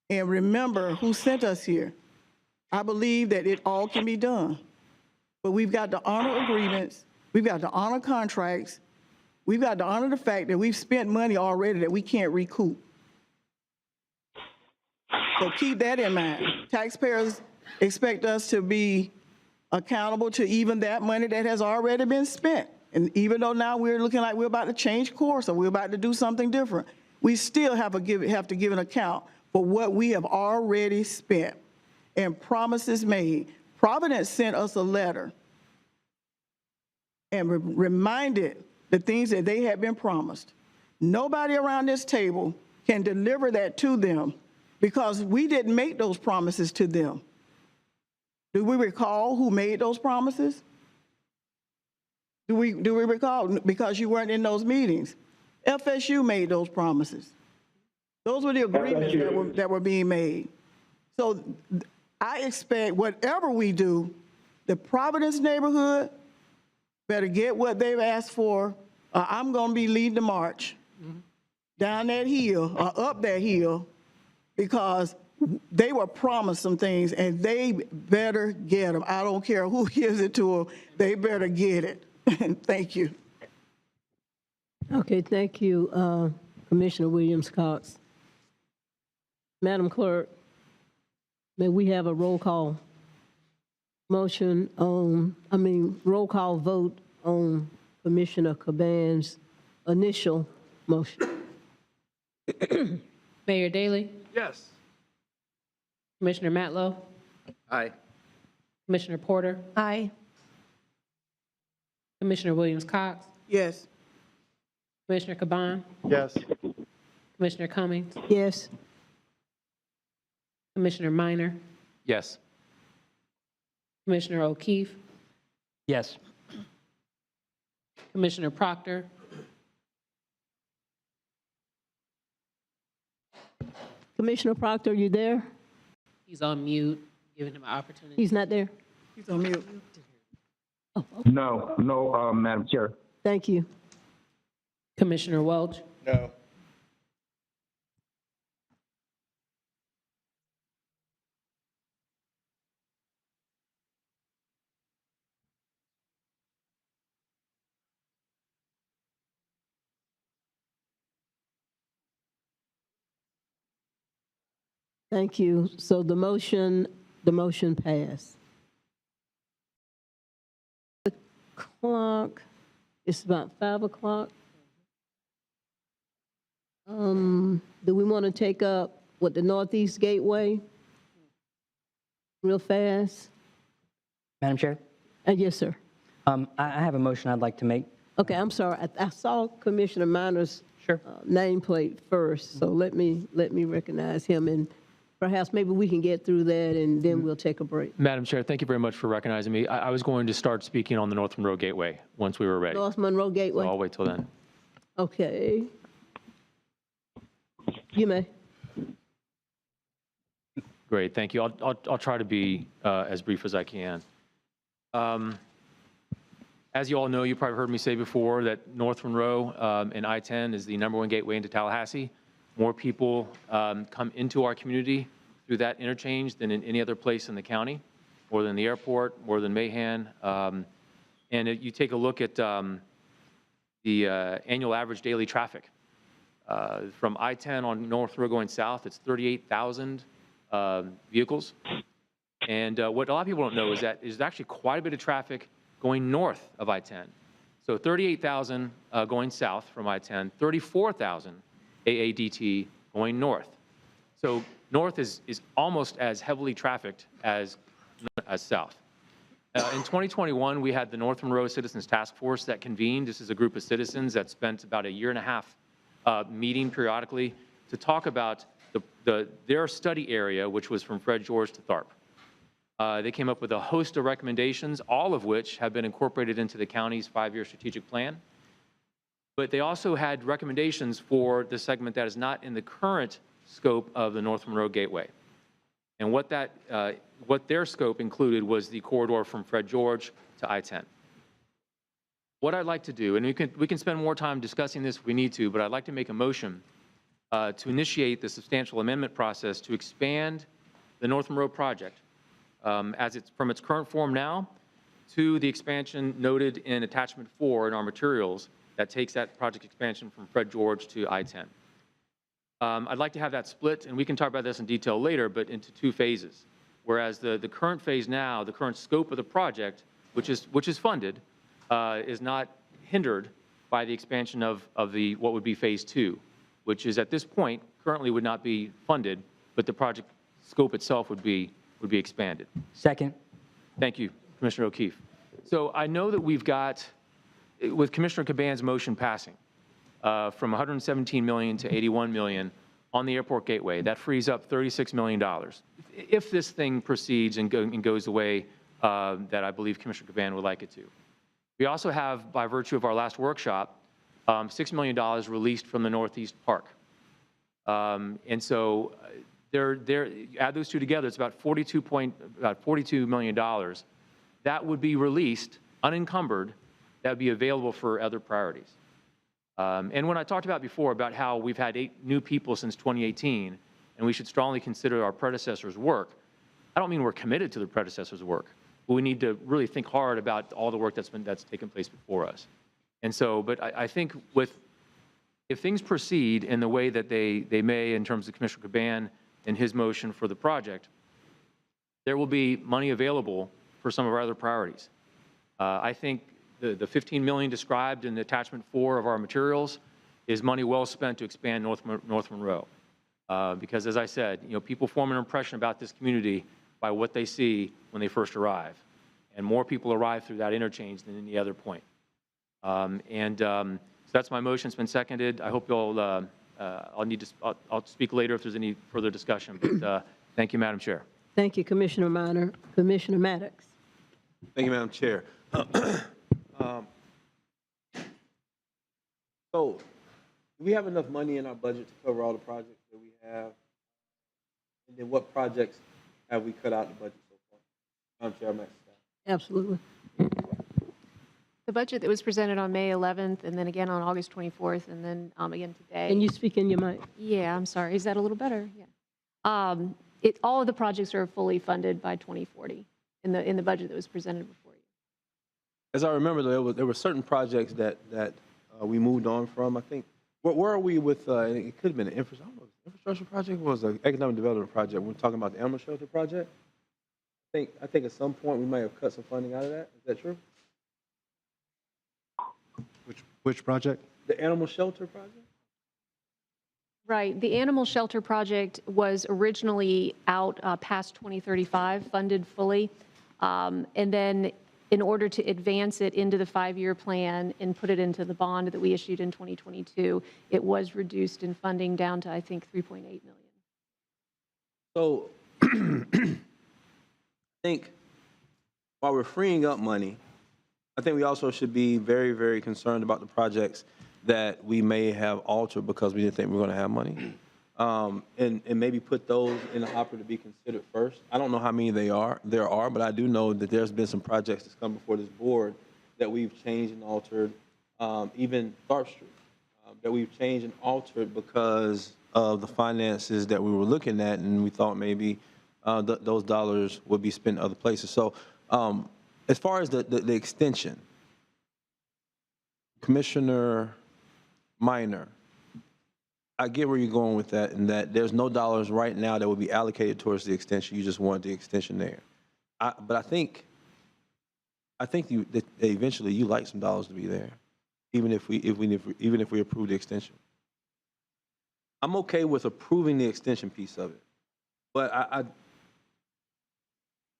And remember who sent us here. I believe that it all can be done. But we've got to honor agreements. We've got to honor contracts. We've got to honor the fact that we've spent money already that we can't recoup. So keep that in mind. Taxpayers expect us to be accountable to even that money that has already been spent. And even though now we're looking like we're about to change course or we're about to do something different, we still have to give an account for what we have already spent and promises made. Providence sent us a letter and reminded the things that they had been promised. Nobody around this table can deliver that to them because we didn't make those promises to them. Do we recall who made those promises? Do we recall? Because you weren't in those meetings. FSU made those promises. Those were the agreements that were being made. So I expect whatever we do, the Providence neighborhood better get what they've asked for. I'm going to be leading the march down that hill or up that hill because they were promised some things and they better get them. I don't care who gives it to them. They better get it. Thank you. Okay, thank you, Commissioner Williams-Cox. Madam Clerk, may we have a roll call motion on, roll call vote on Commissioner Caban's initial motion. Mayor Daley? Yes. Commissioner Matlow? Aye. Commissioner Porter? Aye. Commissioner Williams-Cox? Yes. Commissioner Caban? Yes. Commissioner Cummings? Yes. Commissioner Minor? Yes. Commissioner O'Keefe? Yes. Commissioner Proctor? Commissioner Proctor, are you there? He's on mute, giving him an opportunity. He's not there? He's on mute. No, Madam Chair. Thank you. Commissioner Welch? No. Thank you. So the motion passed. The clock, it's about 5 o'clock. Do we want to take up what the Northeast Gateway real fast? Madam Chair, Yes, sir. I have a motion I'd like to make. Okay, I'm sorry. I saw Commissioner Minor's Sure. nameplate first, so let me recognize him, and perhaps maybe we can get through that, and then we'll take a break. Madam Chair, thank you very much for recognizing me. I was going to start speaking on the North Monroe Gateway once we were ready. North Monroe So Gateway? I'll wait till then. Okay. You may. Great, thank you. I'll try to be as brief as I can. As you all know, you probably heard me say before that North Monroe and I-10 is the #1 gateway into Tallahassee. More people come into our community through that interchange than in any other place in the county, more than the airport, more than Mahan. And you take a look at the annual average daily traffic. From I-10 on North Monroe going south, it's 38,000 vehicles. And what a lot of people don't know is that there's actually quite a bit of traffic going north of I-10. So 38,000 going south from I-10, 34,000 AADT going north. So north is almost as heavily trafficked as south. In 2021, we had the North Monroe Citizens Task Force that convened. This is a group of citizens that spent about 1.5 years meeting periodically to talk about their study area, which was from Fred George to Tharp. They came up with a host of recommendations, all of which have been incorporated into the county's 5-year strategic plan. But they also had recommendations for the segment that is not in the current scope of the North Monroe Gateway. And what their scope included was the corridor from Fred George to I-10. What I'd like to do, and we can spend more time discussing this if we need to, but I'd like to make a motion to initiate the substantial amendment process to expand the North Monroe project as it's from its current form now to the expansion noted in attachment 4 in our materials that takes that project expansion from Fred George to I-10. I'd like to have that split, and we can talk about this in detail later, but into 2 phases. Whereas the current phase now, the current scope of the project, which is funded, is not hindered by the expansion of what would be phase 2, which is at this point currently would not be funded, but the project scope itself would be expanded. Second. Thank you, Commissioner O'Keefe. So I know that we've got, with Commissioner Caban's motion passing, from $117 million to $81 million on the airport gateway, that frees up $36 million. If this thing proceeds and goes the way that I believe Commissioner Caban would like it to. We also have, by virtue of our last workshop, $6 million released from the Northeast Park. And so add those two together, it's about $42 million. That would be released, unencumbered, that would be available for other priorities. And when I talked about before about how we've had 8 new people since 2018, and we should strongly consider our predecessors' work, I don't mean we're committed to the predecessors' work, but we need to really think hard about all the work that's taken place before us. And so, but I think if things proceed in the way that they may in terms of Commissioner Caban and his motion for the project, there will be money available for some of our other priorities. I think the $15 million described in attachment 4 of our materials is money well spent to expand North Monroe. Because as I said, people form an impression about this community by what they see when they first arrive. And more people arrive through that interchange than any other point. So that's my motion. It's been seconded. I hope you'll, I'll speak later if there's any further discussion. But thank you, Madam Chair. Thank you, Commissioner Minor. Commissioner Maddox. Thank you, Madam Chair. So, do we have enough money in our budget to cover all the projects that we have? And then what projects have we cut out the budget so far? Madam Chair, I'm at staff. Absolutely. The budget that was presented on May 11th, and then again on August 24th, and then again today. Can you speak in your mic? Yeah, I'm sorry. Is that a little better? Yeah. All of the projects are fully funded by 2040 in the budget that was presented before you. As I remember, there were certain projects that we moved on from. I think, where are we with, it could have been an infrastructure project, or was an economic development project? We're talking about the animal shelter project. I think at some point we might have cut some funding out of that. Is that true? Which project? The animal shelter project? Right. The animal shelter project was originally out past 2035, funded fully. And then in order to advance it into the 5-year plan and put it into the bond that we issued in 2022, it was reduced in funding down to, I think, $3.8 million. So I think while we're freeing up money, I think we also should be very, very concerned about the projects that we may have altered because we didn't think we were going to have money, and maybe put those in the hopper to be considered first. I don't know how many there are, but I do know that there's been some projects that's come before this board that we've changed and altered, even Tharp Street, that we've changed and altered because of the finances that we were looking at, and we thought maybe those dollars would be spent other places. So as far as the extension, Commissioner Minor, I get where you're going with that, and that there's no dollars right now that would be allocated towards the extension. You just want the extension there. But I think that eventually you like some dollars to be there, even if we approve the extension. I'm okay with approving the extension piece of it, but I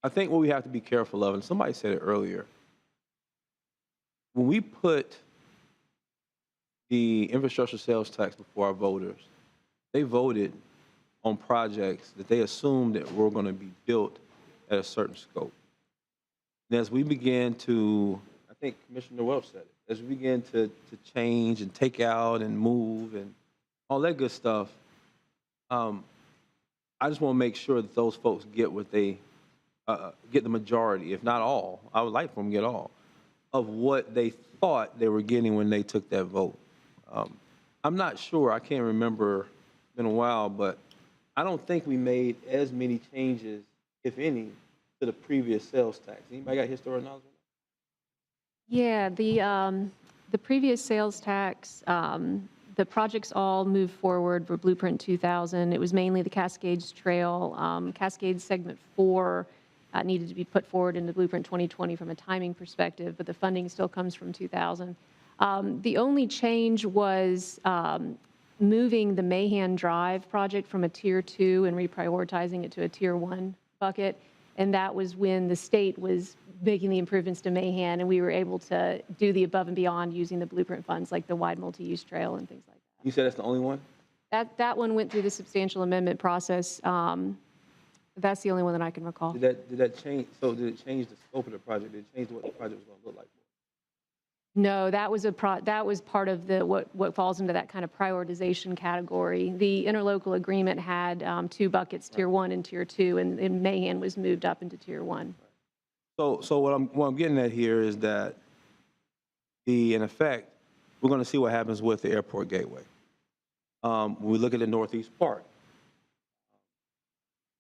think what we have to be careful of, and somebody said it earlier, when we put the infrastructure sales tax before our voters, they voted on projects that they assumed that were going to be built at a certain scope. And as we begin to, I think Commissioner Welch said it, as we begin to change and take out and move and all that good stuff, I just want to make sure that those folks get what they, get the majority, if not all, I would like for them to get all, of what they thought they were getting when they took that vote. I'm not sure, I can't remember, it's been a while, but I don't think we made as many changes, if any, to the previous sales tax. Anybody got historical knowledge? Yeah, the previous sales tax, the projects all moved forward for Blueprint 2000. It was mainly the Cascades Trail. Cascades Segment 4 needed to be put forward into Blueprint 2020 from a timing perspective, but the funding still comes from 2000. The only change was moving the Mahan Drive project from a Tier 2 and reprioritizing it to a Tier 1 bucket. And that was when the state was making the improvements to Mahan, and we were able to do the above and beyond using the Blueprint funds, like the wide multi-use trail and things like that. You said that's the only one? That one went through the substantial amendment process. That's the only one that I can recall. Did that change, so did it change the scope of the project? Did it change what the project was going to look like? No, that was part of the what falls into that kind of prioritization category. The interlocal agreement had 2 buckets, Tier 1 and Tier 2, and Mahan was moved up into Tier 1. So what I'm getting at here is that in effect, we're going to see what happens with the airport gateway. When we look at the Northeast Park,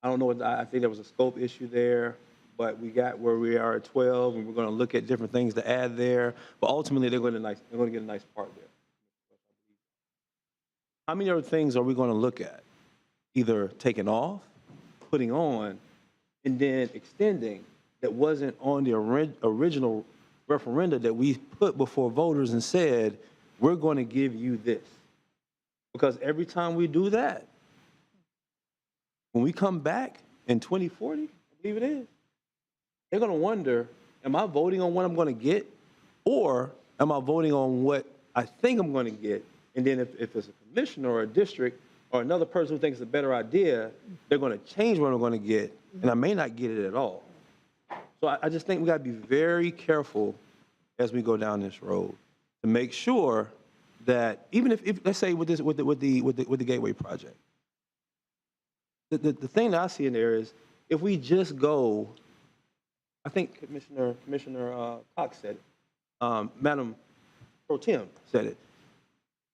I don't know, I think there was a scope issue there, but we got where we are at 12, and we're going to look at different things to add there. But ultimately, they're going to get a nice park there. How many other things are we going to look at? Either taking off, putting on, and then extending that wasn't on the original referenda that we put before voters and said, we're going to give you this. Because every time we do that, when we come back in 2040, I believe it is, they're going to wonder, am I voting on what I'm going to get, or am I voting on what I think I'm going to get? And then if it's a commissioner or a district or another person who thinks it's a better idea, they're going to change what I'm going to get, and I may not get it at all. So I just think we got to be very careful as we go down this road to make sure that even if let's say with the Gateway project, the thing that I see in there is if we just go, I think Commissioner Cox said it, Madam Pro Tem said it.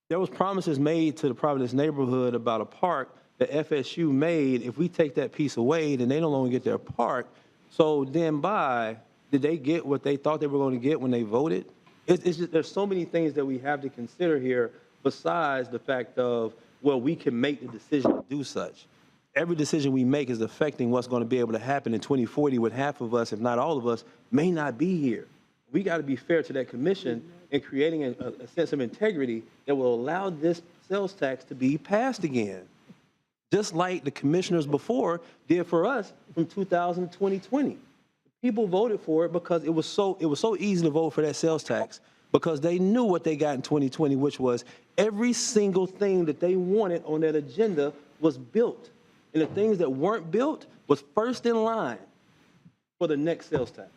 There was promises made to the Providence neighborhood about a park that FSU made. If we take that piece away, then they no longer get their park. So then did they get what they thought they were going to get when they voted? It's just, there's so many things that we have to consider here besides the fact of, well, we can make the decision to do such. Every decision we make is affecting what's going to be able to happen in 2040 when half of us, if not all of us, may not be here. We got to be fair to that commission in creating a sense of integrity that will allow this sales tax to be passed again. Just like the commissioners before did for us from 2000 to 2020. People voted for it because it was so easy to vote for that sales tax because they knew what they got in 2020, which was every single thing that they wanted on that agenda was built. And the things that weren't built was first in line for the next sales tax.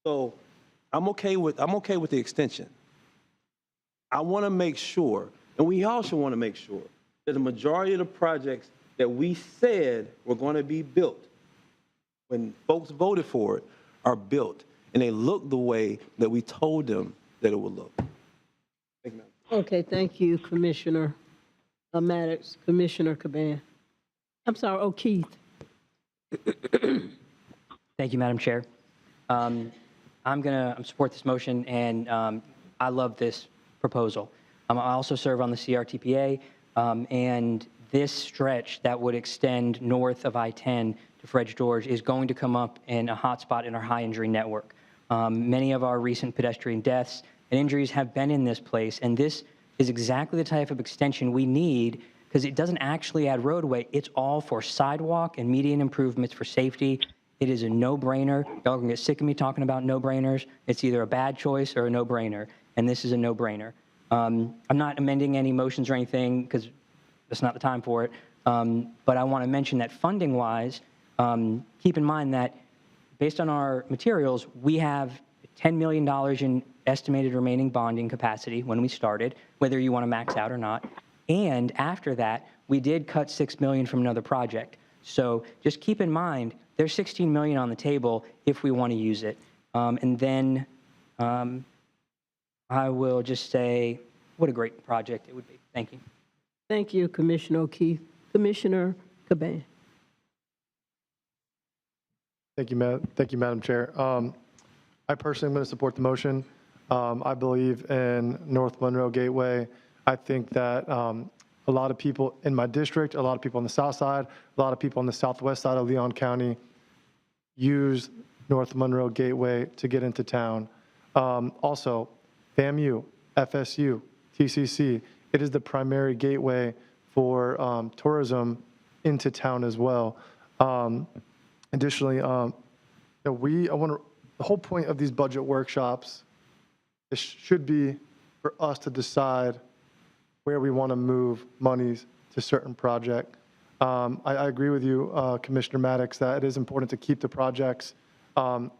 So I'm okay with the extension. I want to make sure, and we also want to make sure, that the majority of the projects that we said were going to be built, when folks voted for it, are built, and they look the way that we told them that it would look. Thank you, ma'am. Okay, thank you, Commissioner Maddox. Commissioner Caban. I'm sorry, O'Keefe. Thank you, Madam Chair. I'm going to support this motion, and I love this proposal. I also serve on the CRTPA, and this stretch that would extend north of I-10 to Fred George is going to come up in a hotspot in our high injury network. Many of our recent pedestrian deaths and injuries have been in this place, and this is exactly the type of extension we need because it doesn't actually add roadway. It's all for sidewalk and median improvements for safety. It is a no-brainer. Y'all can get sick of me talking about no-brainers. It's either a bad choice or a no-brainer, and this is a no-brainer. I'm not amending any motions or anything because that's not the time for it. But I want to mention that funding-wise, keep in mind that based on our materials, we have $10 million in estimated remaining bonding capacity when we started, whether you want to max out or not. And after that, we did cut $6 million from another project. So just keep in mind, there's $16 million on the table if we want to use it. And then I will just say, what a great project it would be. Thank you. Thank you, Commissioner O'Keefe. Commissioner Caban. Thank you, Madam Chair. I personally am going to support the motion. I believe in North Monroe Gateway. I think that a lot of people in my district, a lot of people on the south side, a lot of people on the southwest side of Leon County use North Monroe Gateway to get into town. Also, FAMU, FSU, TCC, it is the primary gateway for tourism into town as well. Additionally, the whole point of these budget workshops should be for us to decide where we want to move monies to certain project. I agree with you, Commissioner Maddox, that it is important to keep the projects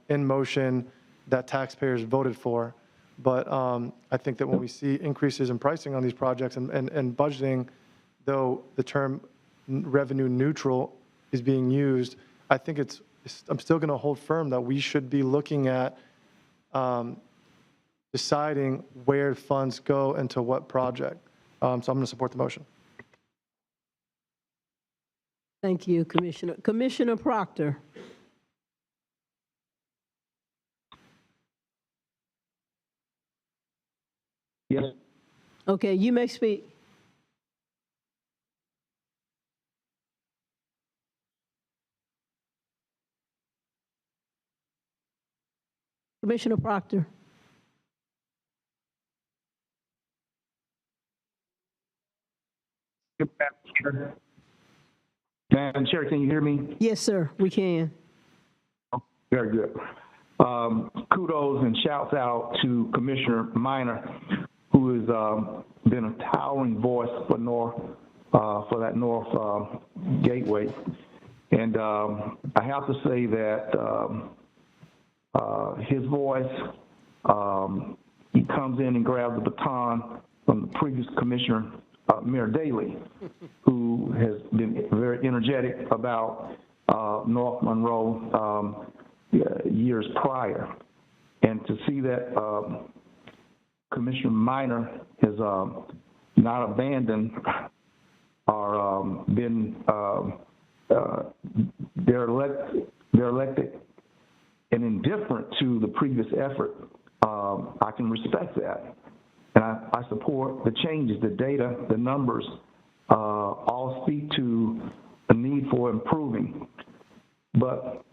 in motion that taxpayers voted for. But I think that when we see increases in pricing on these projects and budgeting, though the term revenue neutral is being used, I think I'm still going to hold firm that we should be looking at deciding where funds go into what project. So I'm going to support the motion. Thank you, Commissioner. Commissioner Proctor. Yes. Okay, you may speak. Commissioner Proctor. Madam Chair, can you hear me? Yes, sir, we can. Very good. Kudos and shouts out to Commissioner Minor, who has been a towering voice for that North Gateway. And I have to say that his voice, he comes in and grabs the baton from the previous commissioner, Mayor Daley, who has been very energetic about North Monroe years prior. And to see that Commissioner Minor has not abandoned or been, they're elected and indifferent to the previous effort, I can respect that. And I support the changes, the data, the numbers, all speak to a need for improving. But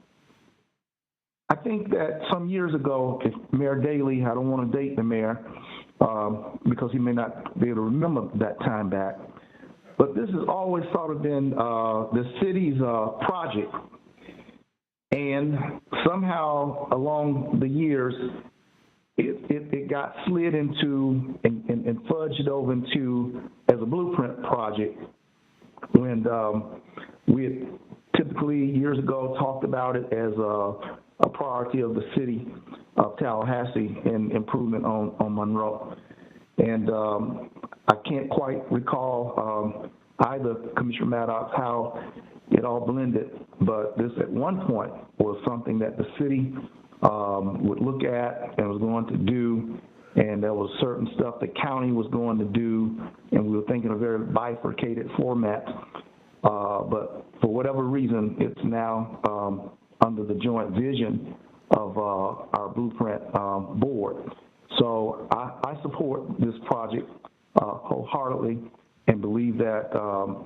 I think that some years ago, if Mayor Daley, I don't want to date the mayor because he may not be able to remember that time back, but this has always sort of been the city's project. And somehow along the years, it got slid into and fudged over into as a blueprint project when we had typically years ago talked about it as a priority of the city of Tallahassee and improvement on Monroe. And I can't quite recall either, Commissioner Maddox, how it all blended, but this at one point was something that the city would look at and was going to do, and there was certain stuff the county was going to do, and we were thinking a very bifurcated format. But for whatever reason, it's now under the joint vision of our blueprint board. So I support this project wholeheartedly and believe that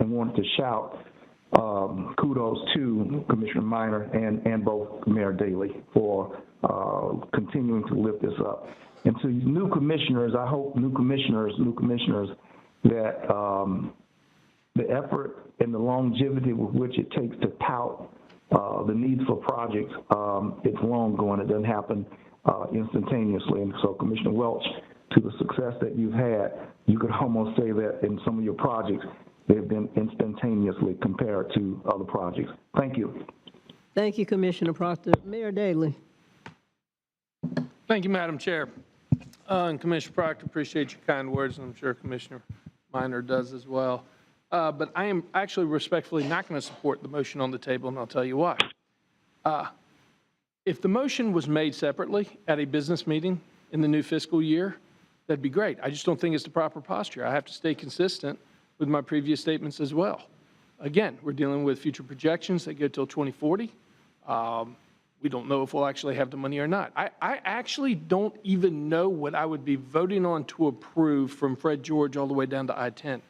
and want to shout kudos to Commissioner Minor and both Mayor Daley for continuing to lift this up. And to new commissioners, I hope new commissioners that the effort and the longevity with which it takes to tout the needs for projects, it's long going. It doesn't happen instantaneously. And so, Commissioner Welch, to the success that you've had, you could almost say that in some of your projects, they've been instantaneously compared to other projects. Thank you. Thank you, Commissioner Proctor. Mayor Daley. Thank you, Madam Chair. And Commissioner Proctor, appreciate your kind words, and I'm sure Commissioner Minor does as well. But I am actually respectfully not going to support the motion on the table, and I'll tell you why. If the motion was made separately at a business meeting in the new fiscal year, that'd be great. I just don't think it's the proper posture. I have to stay consistent with my previous statements as well. Again, we're dealing with future projections that go till 2040. We don't know if we'll actually have the money or not. I actually don't even know what I would be voting on to approve from Fred George all the way down to I-10.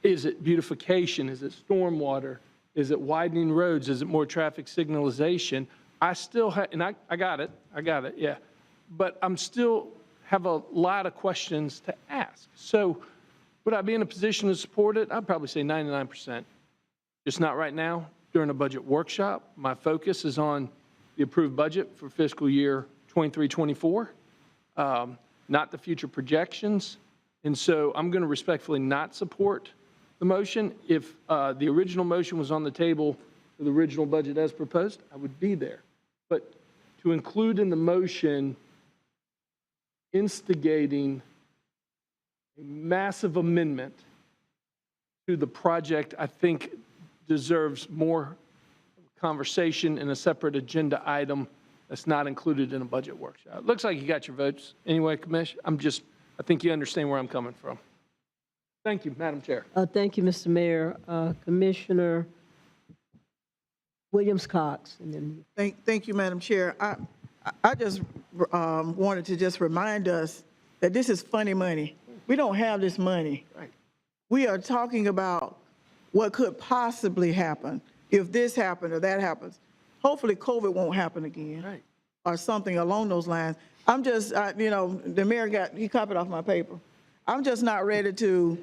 Is it beautification? Is it stormwater? Is it widening roads? Is it more traffic signalization? I still have, and I got it, yeah. But I'm still have a lot of questions to ask. So would I be in a position to support it? I'd probably say 99%. Just not right now. During a budget workshop, my focus is on the approved budget for fiscal year 23-24, not the future projections. And so I'm going to respectfully not support the motion. If the original motion was on the table for the original budget as proposed, I would be there. But to include in the motion instigating a massive amendment to the project, I think deserves more conversation in a separate agenda item that's not included in a budget workshop. It looks like you got your votes anyway, Commissioner. I think you understand where I'm coming from. Thank you, Madam Chair. Thank you, Mr. Mayor. Commissioner Williams-Cox. And then Thank you, Madam Chair. I just wanted to just remind us that this is funny money. We don't have this money. Right. We are talking about what could possibly happen if this happened or that happens. Hopefully, COVID won't happen again. Right. Or something along those lines. I'm just, the mayor he copied off my paper. I'm just not ready to,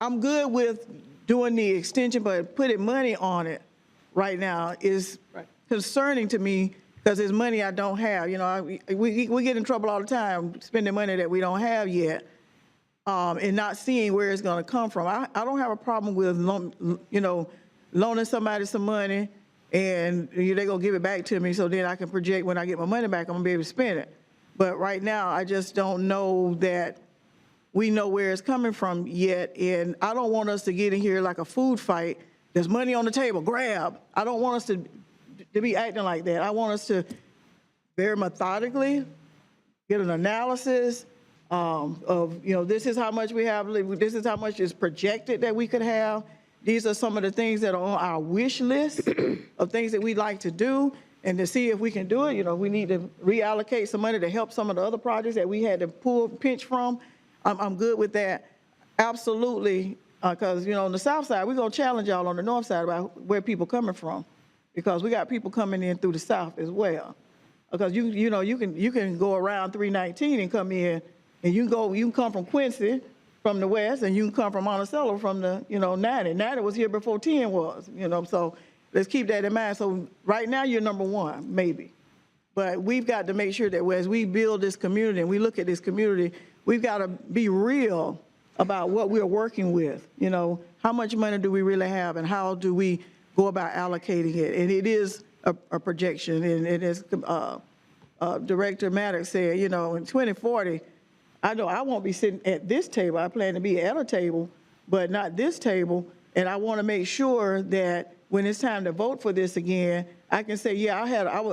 I'm good with doing the extension, but putting money on it right now is concerning to me because it's money I don't have. We get in trouble all the time spending money that we don't have yet and not seeing where it's going to come from. I don't have a problem with, loaning somebody some money and they're going to give it back to me so then I can project when I get my money back, I'm going to be able to spend it. But right now, I just don't know that we know where it's coming from yet. And I don't want us to get in here like a food fight. There's money on the table, grab. I don't want us to be acting like that. I want us to very methodically get an analysis of, this is how much we have, this is how much is projected that we could have. These are some of the things that are on our wish list of things that we'd like to do, and to see if we can do it. We need to reallocate some money to help some of the other projects that we had to pinch from. I'm good with that. Absolutely, because, on the south side, we're going to challenge y'all on the north side about where people coming from, because we got people coming in through the south as well. Because, you can go around 319 and come in, and you can come from Quincy, from the west, and you can come from Monticello from the, 90. 90 was here before 10 was, so let's keep that in mind. So right now you're number one, maybe. But we've got to make sure that as we build this community and we look at this community, we've got to be real about what we're working with. How much money do we really have and how do we go about allocating it? And it is a projection, and it is, Director Maddox said, in 2040, I know I won't be sitting at this table. I plan to be at a table, but not this table. And I want to make sure that when it's time to vote for this again, I can say, yeah,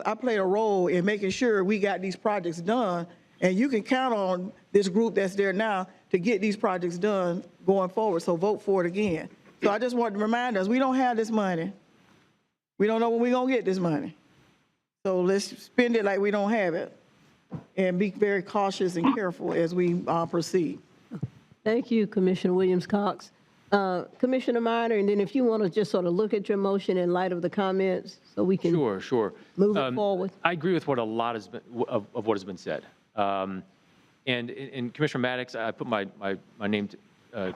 I played a role in making sure we got these projects done. And you can count on this group that's there now to get these projects done going forward. So vote for it again. So I just want to remind us, we don't have this money. We don't know when we're going to get this money. So let's spend it like we don't have it. And be very cautious and careful as we proceed. Thank you, Commissioner Williams-Cox. Commissioner Minor, and then if you want to just sort of look at your motion in light of the comments so we can Sure. move it forward. I agree with what a lot has been, of what has been said. And Commissioner Maddox, I put my name tag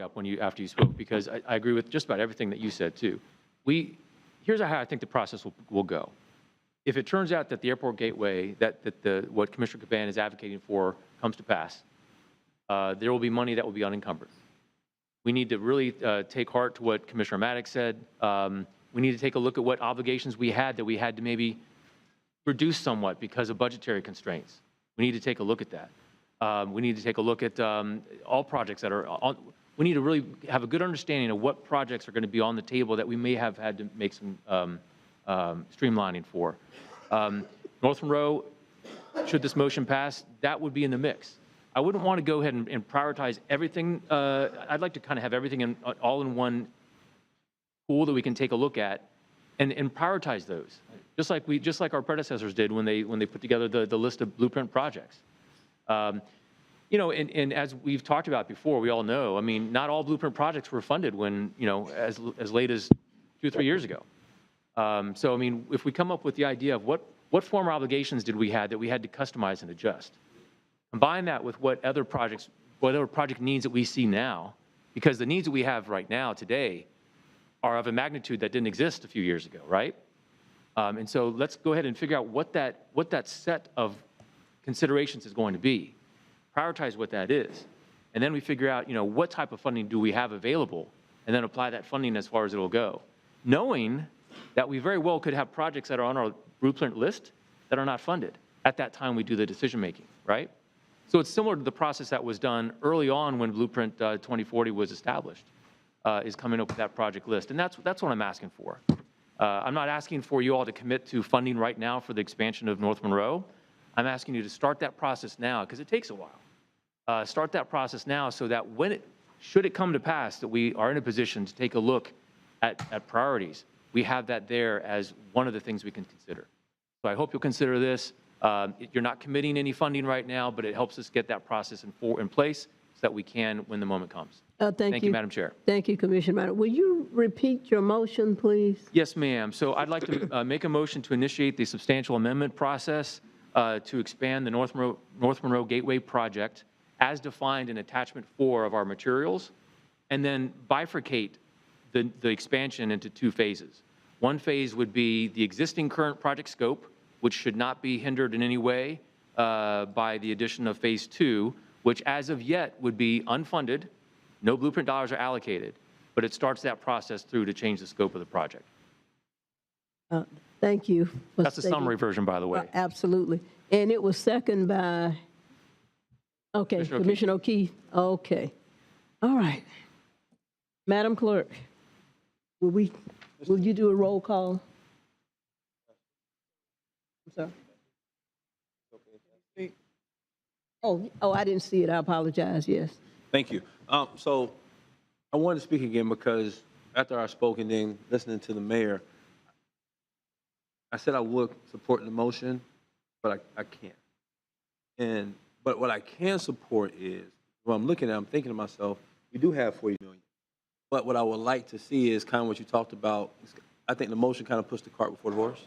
up after you spoke, because I agree with just about everything that you said too. Here's how I think the process will go. If it turns out that the airport gateway, what Commissioner Caban is advocating for comes to pass, there will be money that will be unencumbered. We need to really take heart to what Commissioner Maddox said, We need to take a look at what obligations we had that we had to maybe reduce somewhat because of budgetary constraints. We need to take a look at that. We need to take a look at all projects that are on. We need to really have a good understanding of what projects are going to be on the table that we may have had to make some streamlining for. North Monroe, should this motion pass, that would be in the mix. I wouldn't want to go ahead and prioritize everything. I'd like to kind of have everything all in one pool that we can take a look at and prioritize those, just like our predecessors did when they put together the list of blueprint projects. You know, and as we've talked about before, we all know, I mean, not all blueprint projects were funded when, you know, as late as 2 or 3 years ago. So, I mean, if we come up with the idea of what former obligations did we have that we had to customize and adjust, combine that with what other project needs that we see now, because the needs that we have right now today are of a magnitude that didn't exist a few years ago, right? And so let's go ahead and figure out what that set of considerations is going to be, prioritize what that is, and then we figure out, you know, what type of funding do we have available, and then apply that funding as far as it'll go, knowing that we very well could have projects that are on our blueprint list that are not funded at that time we do the decision making, right? So it's similar to the process that was done early on when Blueprint 2040 was established, is coming up with that project list. And that's what I'm asking for. I'm not asking for you all to commit to funding right now for the expansion of North Monroe. I'm asking you to start that process now, because it takes a while. Start that process now so that should it come to pass that we are in a position to take a look at priorities, we have that there as one of the things we can consider. So I hope you'll consider this. You're not committing any funding right now, but it helps us get that process in place so that we can when the moment comes. Thank you, Madam Chair. Thank you, Commissioner Minor. Will you repeat your motion, please? Yes, ma'am. So I'd like to make a motion to initiate the substantial amendment process to expand the North Monroe Gateway project as defined in attachment 4 of our materials, and then bifurcate the expansion into 2 phases. One phase would be the existing current project scope, which should not be hindered in any way by the addition of phase 2, which as of yet would be unfunded. No blueprint dollars are allocated, but it starts that process through to change the scope of the project. Thank you. That's the summary version, by the way. Absolutely. And it was seconded by, okay, Commissioner O'Keefe. Okay. All right. Madam Clerk, will you do a roll call? I'm sorry. Oh, I didn't see it. I apologize. Yes. Thank you. So I wanted to speak again because after I spoke and then listening to the mayor, I said I would support the motion, but I can't. But what I can support is, when I'm looking at it, I'm thinking to myself, we do have 40 million. But what I would like to see is kind of what you talked about. I think the motion kind of puts the cart before the horse.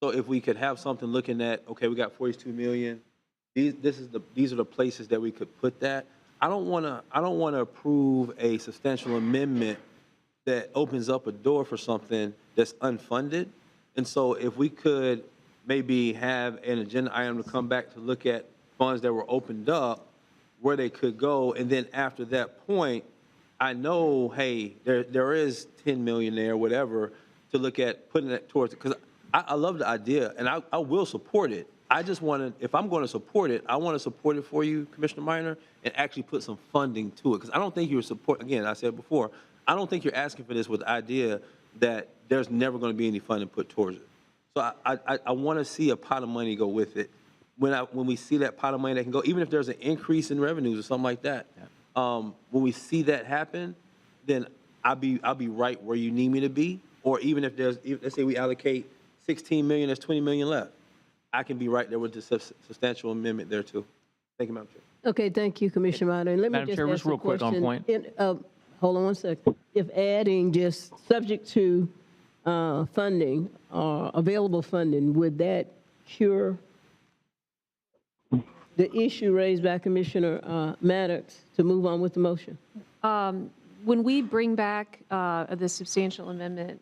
So if we could have something looking at, okay, we got 42 million. These are the places that we could put that. I don't want to approve a substantial amendment that opens up a door for something that's unfunded. And so if we could maybe have an agenda item to come back to look at funds that were opened up, where they could go, and then after that point, I know, hey, there is 10 million there, whatever, to look at putting that towards it. Because I love the idea, and I will support it. I just want to, if I'm going to support it, I want to support it for you, Commissioner Minor, and actually put some funding to it. Because I don't think you're again, I said before, I don't think you're asking for this with the idea that there's never going to be any funding put towards it. So I want to see a pot of money go with it. When we see that pot of money that can go, even if there's an increase in revenues or something like that, when we see that happen, then I'll be right where you need me to be. Or even if let's say we allocate 16 million, there's 20 million left. I can be right there with the substantial amendment there too. Thank you, Madam Chair. Okay, thank you, Commissioner Minor. And let me Madam just Chair, ask just real a quick on question. point. Hold on one second. If adding just subject to funding or available funding, would that cure the issue raised by Commissioner Maddox to move on with the motion? When we bring back the substantial amendment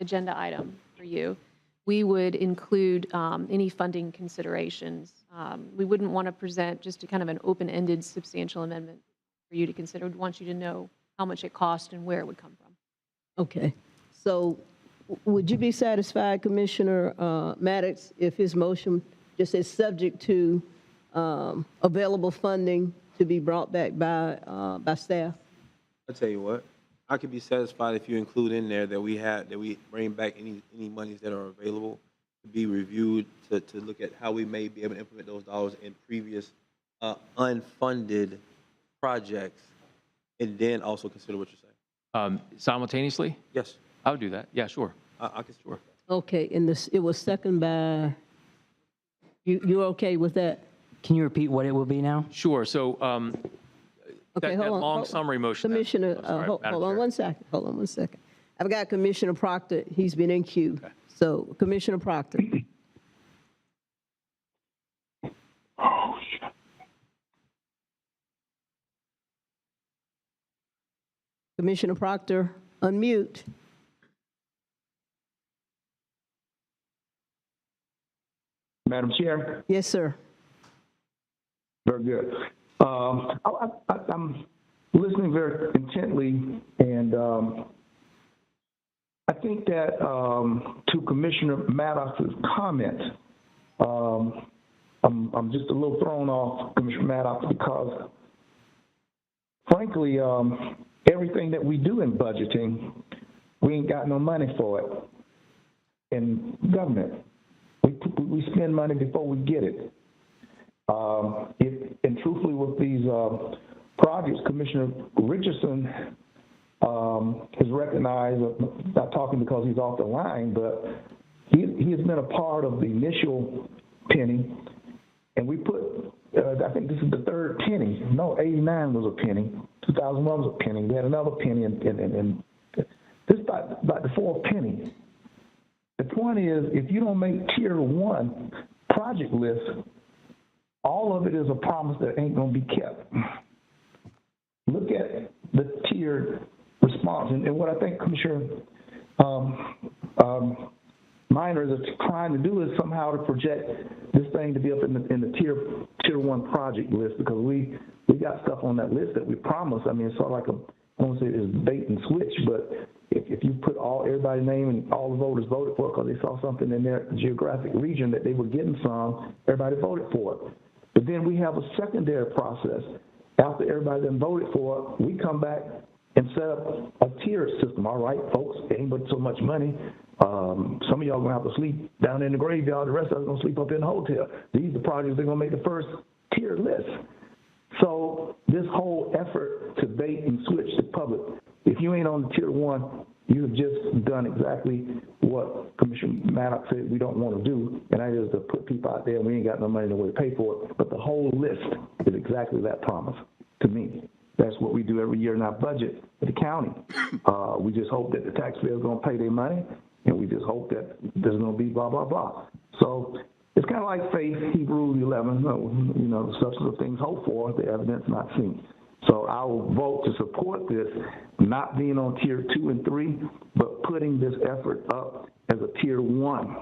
agenda item for you, we would include any funding considerations. We wouldn't want to present just a kind of an open-ended substantial amendment for you to consider. We'd want you to know how much it cost and where it would come from. Okay. So Would you be satisfied, Commissioner Maddox, if his motion just says subject to available funding to be brought back by staff? I'll tell you what, I could be satisfied if you include in there that we bring back any monies that are available to be reviewed, to look at how we may be able to implement those dollars in previous unfunded projects, and then also consider what you're saying. Simultaneously? Yes, I would do that. Yeah, sure. I can support that. Okay, and it was second by, you're okay with that? Can you repeat what it will be now? Sure. So Okay, that hold on. long summary motion. Commissioner, Oh, sorry, hold Madam on Chair. 1 second, hold on 1 second. I've got Commissioner Proctor, he's been in queue. So Commissioner Proctor. Commissioner Proctor, unmute. Madam Chair? Yes, sir. Very good. I'm listening very intently, and I think that to Commissioner Maddox's comment, I'm just a little thrown off, Commissioner Maddox, because frankly, everything that we do in budgeting, we ain't got no money for it in government. We spend money before we get it. And truthfully, with these projects, Commissioner Richardson has recognized, not talking because he's off the line, but he has been a part of the initial penny, and we put, I think this is the third penny. No, 89 was a penny. 2001 was a penny. We had another penny, and this is about the fourth penny. The point is, if you don't make tier 1 project list, all of it is a promise that ain't going to be kept. Look at the tiered response. And what I think Commissioner Minor is trying to do is somehow to project this thing to be up in the tier 1 project list, because we got stuff on that list that we promised. I mean, it's sort of like I don't want to say it's bait and switch, but if you put everybody's name and all the voters voted for it because they saw something in their geographic region that they were getting some, everybody voted for it. But then we have a secondary process. After everybody then voted for it, we come back and set up a tier system. All right, folks, it ain't but so much money. Some of y'all gonna have to sleep down in the graveyard. The rest of us gonna sleep up in the hotel. These are the projects that are gonna make the first tier list. So this whole effort to bait and switch the public, if you ain't on the tier 1, you've just done exactly what Commissioner Maddox said we don't want to do, and that is to put people out there and we ain't got no money to pay for it. But the whole list is exactly that promise to me. That's what we do every year in our budget at the county. We just hope that the taxpayers are going to pay their money, and we just hope that there's going to be blah, blah, blah. So it's kind of like faith, Hebrews 11, the substance of things hoped for, the evidence not seen. So I will vote to support this, not being on tier 2 and 3, but putting this effort up as a tier 1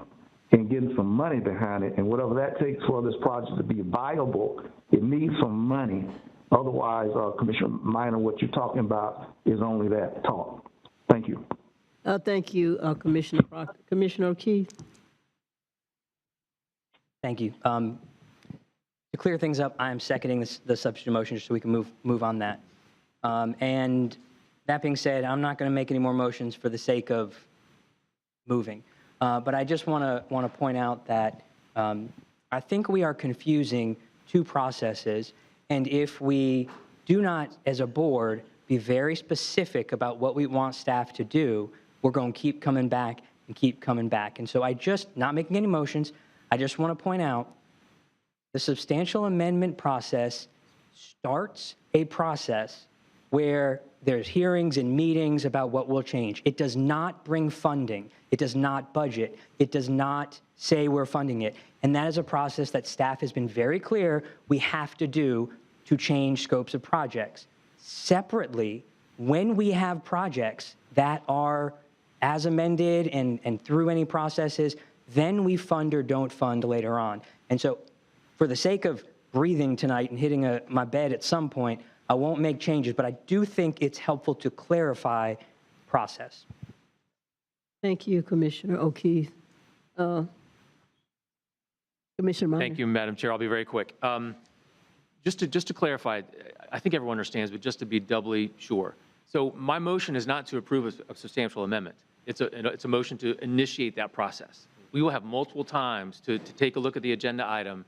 and getting some money behind it. And whatever that takes for this project to be viable, it needs some money. Otherwise, Commissioner Minor, what you're talking about is only that talk. Thank you. Thank you, Commissioner Proctor. Commissioner O'Keefe. Thank you. To clear things up, I am seconding the substitute motion just so we can move on that. And that being said, I'm not going to make any more motions for the sake of moving. But I just want to point out that I think we are confusing two processes. And if we do not, as a board, be very specific about what we want staff to do, we're going to keep coming back and keep coming back. And so not making any motions, I just want to point out the substantial amendment process starts a process where there's hearings and meetings about what will change. It does not bring funding. It does not budget. It does not say we're funding it. And that is a process that staff has been very clear we have to do to change scopes of projects. Separately, when we have projects that are as amended and through any processes, then we fund or don't fund later on. And so for the sake of breathing tonight and hitting my bed at some point, I won't make changes, but I do think it's helpful to clarify process. Thank you, Commissioner O'Keefe. Commissioner Minor. Thank you, Madam Chair. I'll be very quick. Just to clarify, I think everyone understands, but just to be doubly sure. So my motion is not to approve a substantial amendment. It's a motion to initiate that process. We will have multiple times to take a look at the agenda item,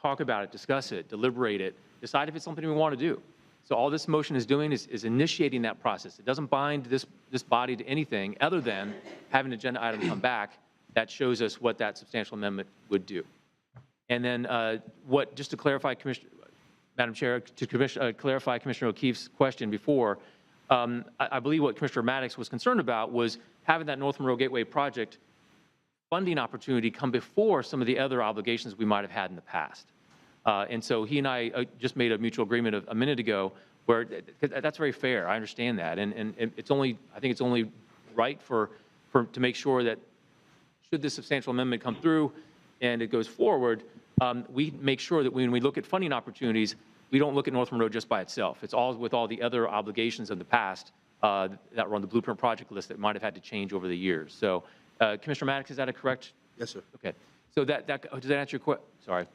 talk about it, discuss it, deliberate it, decide if it's something we want to do. So all this motion is doing is initiating that process. It doesn't bind this body to anything other than having an agenda item come back that shows us what that substantial amendment would do. And then just to clarify, Madam Chair, to clarify Commissioner O'Keefe's question before, I believe what Commissioner Maddox was concerned about was having that North Monroe Gateway project funding opportunity come before some of the other obligations we might have had in the past. And so he and I just made a mutual agreement a minute ago where that's very fair. I understand that. And it's only, I think it's only right to make sure that should this substantial amendment come through and it goes forward, we make sure that when we look at funding opportunities, we don't look at North Monroe just by itself. It's all with all the other obligations of the past that were on the blueprint project list that might have had to change over the years. So Commissioner Maddox, is that a correct? Yes, sir. Okay. So does that answer your question? Sorry.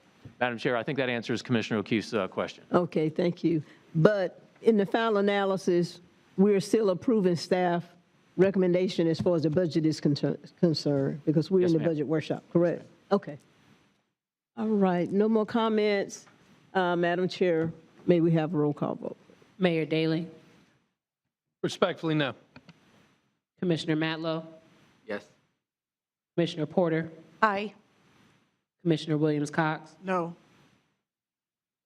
Madam Chair, I think that answers Commissioner O'Keefe's question. Okay, thank you. But in the final analysis, we're still approving staff recommendation as far as the budget is concerned, because we're Yes, in the ma'am. budget workshop, correct? Okay. All right, no more comments. Madam Chair, may we have a roll call vote? Mayor Daley, Respectfully, no. Commissioner Matlow, Yes. Commissioner Porter, Aye. Commissioner Williams-Cox, No.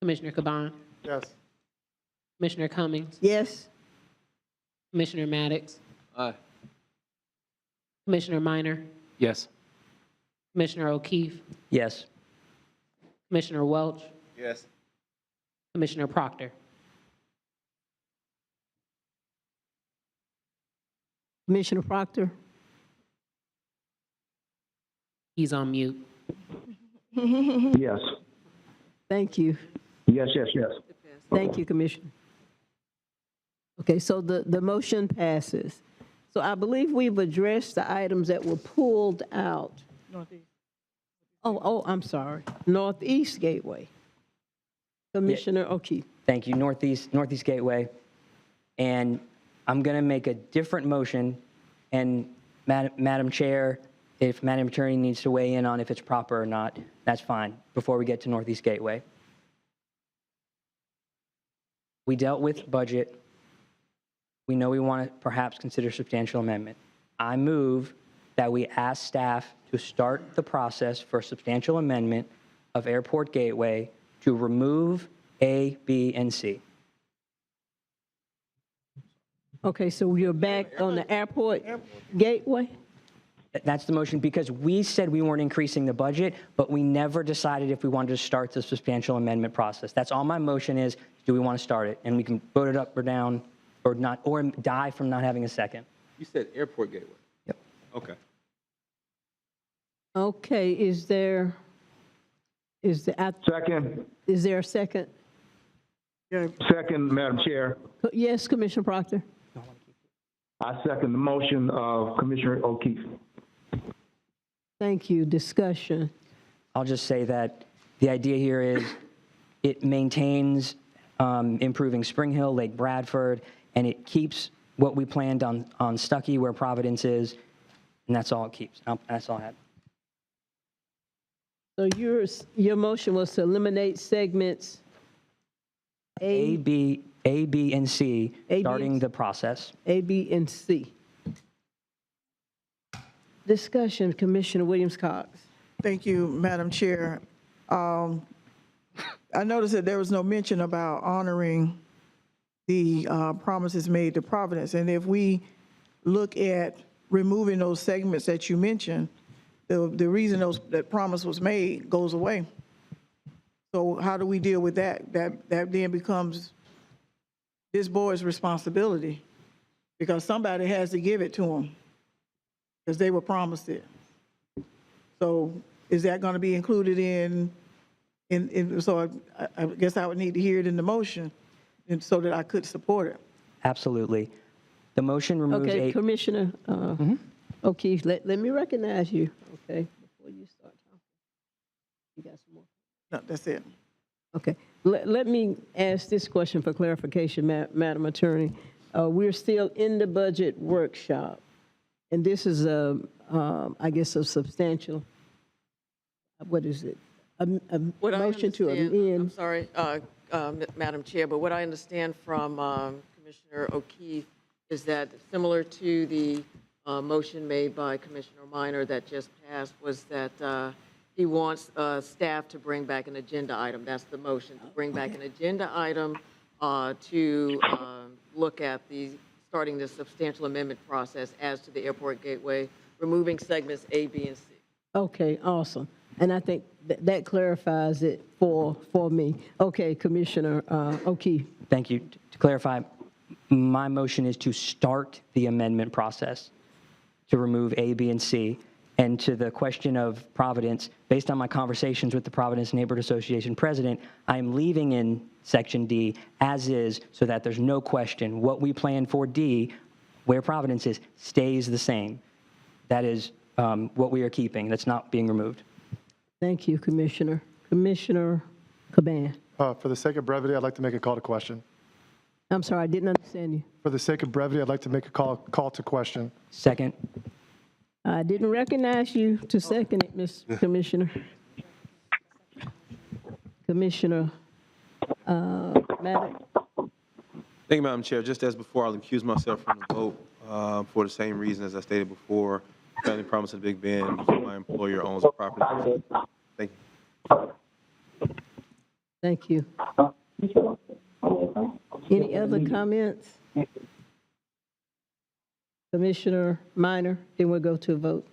Commissioner Caban, Yes. Commissioner Cummings, Yes? Commissioner Maddox, Aye. Commissioner Minor, Yes. Commissioner O'Keefe, Yes. Commissioner Welch, Yes. Commissioner Proctor. Commissioner Proctor? He's on mute. Yes. Thank you. Yes, yes, yes. Thank you, Commissioner. Okay, so the motion passes. So I believe we've addressed the items that were pulled out. Oh, I'm sorry. Northeast Gateway. Commissioner O'Keefe. Thank you, Northeast Gateway. And I'm going to make a different motion, and Madam Chair, if Madam Attorney needs to weigh in on if it's proper or not, that's fine, before we get to Northeast Gateway. We dealt with budget. We know we want to perhaps consider substantial amendment. I move that we ask staff to start the process for substantial amendment of Airport Gateway to remove A, B, and C. Okay, so we're back on the Airport Gateway? That's the motion, because we said we weren't increasing the budget, but we never decided if we wanted to start the substantial amendment process. That's all my motion is, do we want to start it? And we can vote it up or down, or not, or die from not having a second. You said Airport Gateway? Yep. Okay. Okay, is there a second? Second, Madam Chair. Yes, Commissioner Proctor? I second the motion of Commissioner O'Keefe. Thank you. Discussion. I'll just say that the idea here is it maintains improving Spring Hill, Lake Bradford, and it keeps what we planned on Stuckey where Providence is, and that's all it keeps. That's all I had. So your motion was to eliminate segments A, B, and C, starting the process. A, B, and C. Discussion, Commissioner Williams-Cox. Thank you, Madam Chair. I noticed that there was no mention about honoring the promises made to Providence. And if we look at removing those segments that you mentioned, the reason that promise was made goes away. So how do we deal with that? That then becomes this board's responsibility, because somebody has to give it to them, because they were promised it. So is that going to be included so I guess I would need to hear it in the motion, and so that I could support it. Absolutely. The motion removes Okay, Commissioner, O'Keefe, let me recognize you, okay, before you start talking. You got some more? No, that's it. Okay. Let me ask this question for clarification, Madam Attorney. We're still in the budget workshop, and this is I guess, a substantial, what is it? A What I motion to understand- amend. I'm sorry, Madam Chair, but what I understand from Commissioner O'Keefe is that similar to the motion made by Commissioner Minor that just passed was that he wants staff to bring back an agenda item. That's the motion, to bring back an agenda item to look at starting the substantial amendment process as to the airport gateway, removing segments A, B, and C. Okay, awesome. And I think that clarifies it for me. Okay, Commissioner O'Keefe. Thank you. To clarify, my motion is to start the amendment process to remove A, B, and C. And to the question of Providence, based on my conversations with the Providence Neighborhood Association president, I am leaving in Section D as is so that there's no question. What we plan for D, where Providence is, stays the same. That is what we are keeping. That's not being removed. Thank you, Commissioner. Commissioner Caban. For the sake of brevity, I'd like to make a call to question. I'm sorry, I didn't understand you. For the sake of brevity, I'd like to make a call to question. Second. I didn't recognize you to second it, Ms. Commissioner. Commissioner Maddox. Thank you, Madam Chair. Just as before, I'll accuse myself from the vote for the same reason as I stated before. Family Promise of Big Bend, because my employer owns a property. Thank you. Thank you. Any other comments? Commissioner Minor, then we'll go to a vote.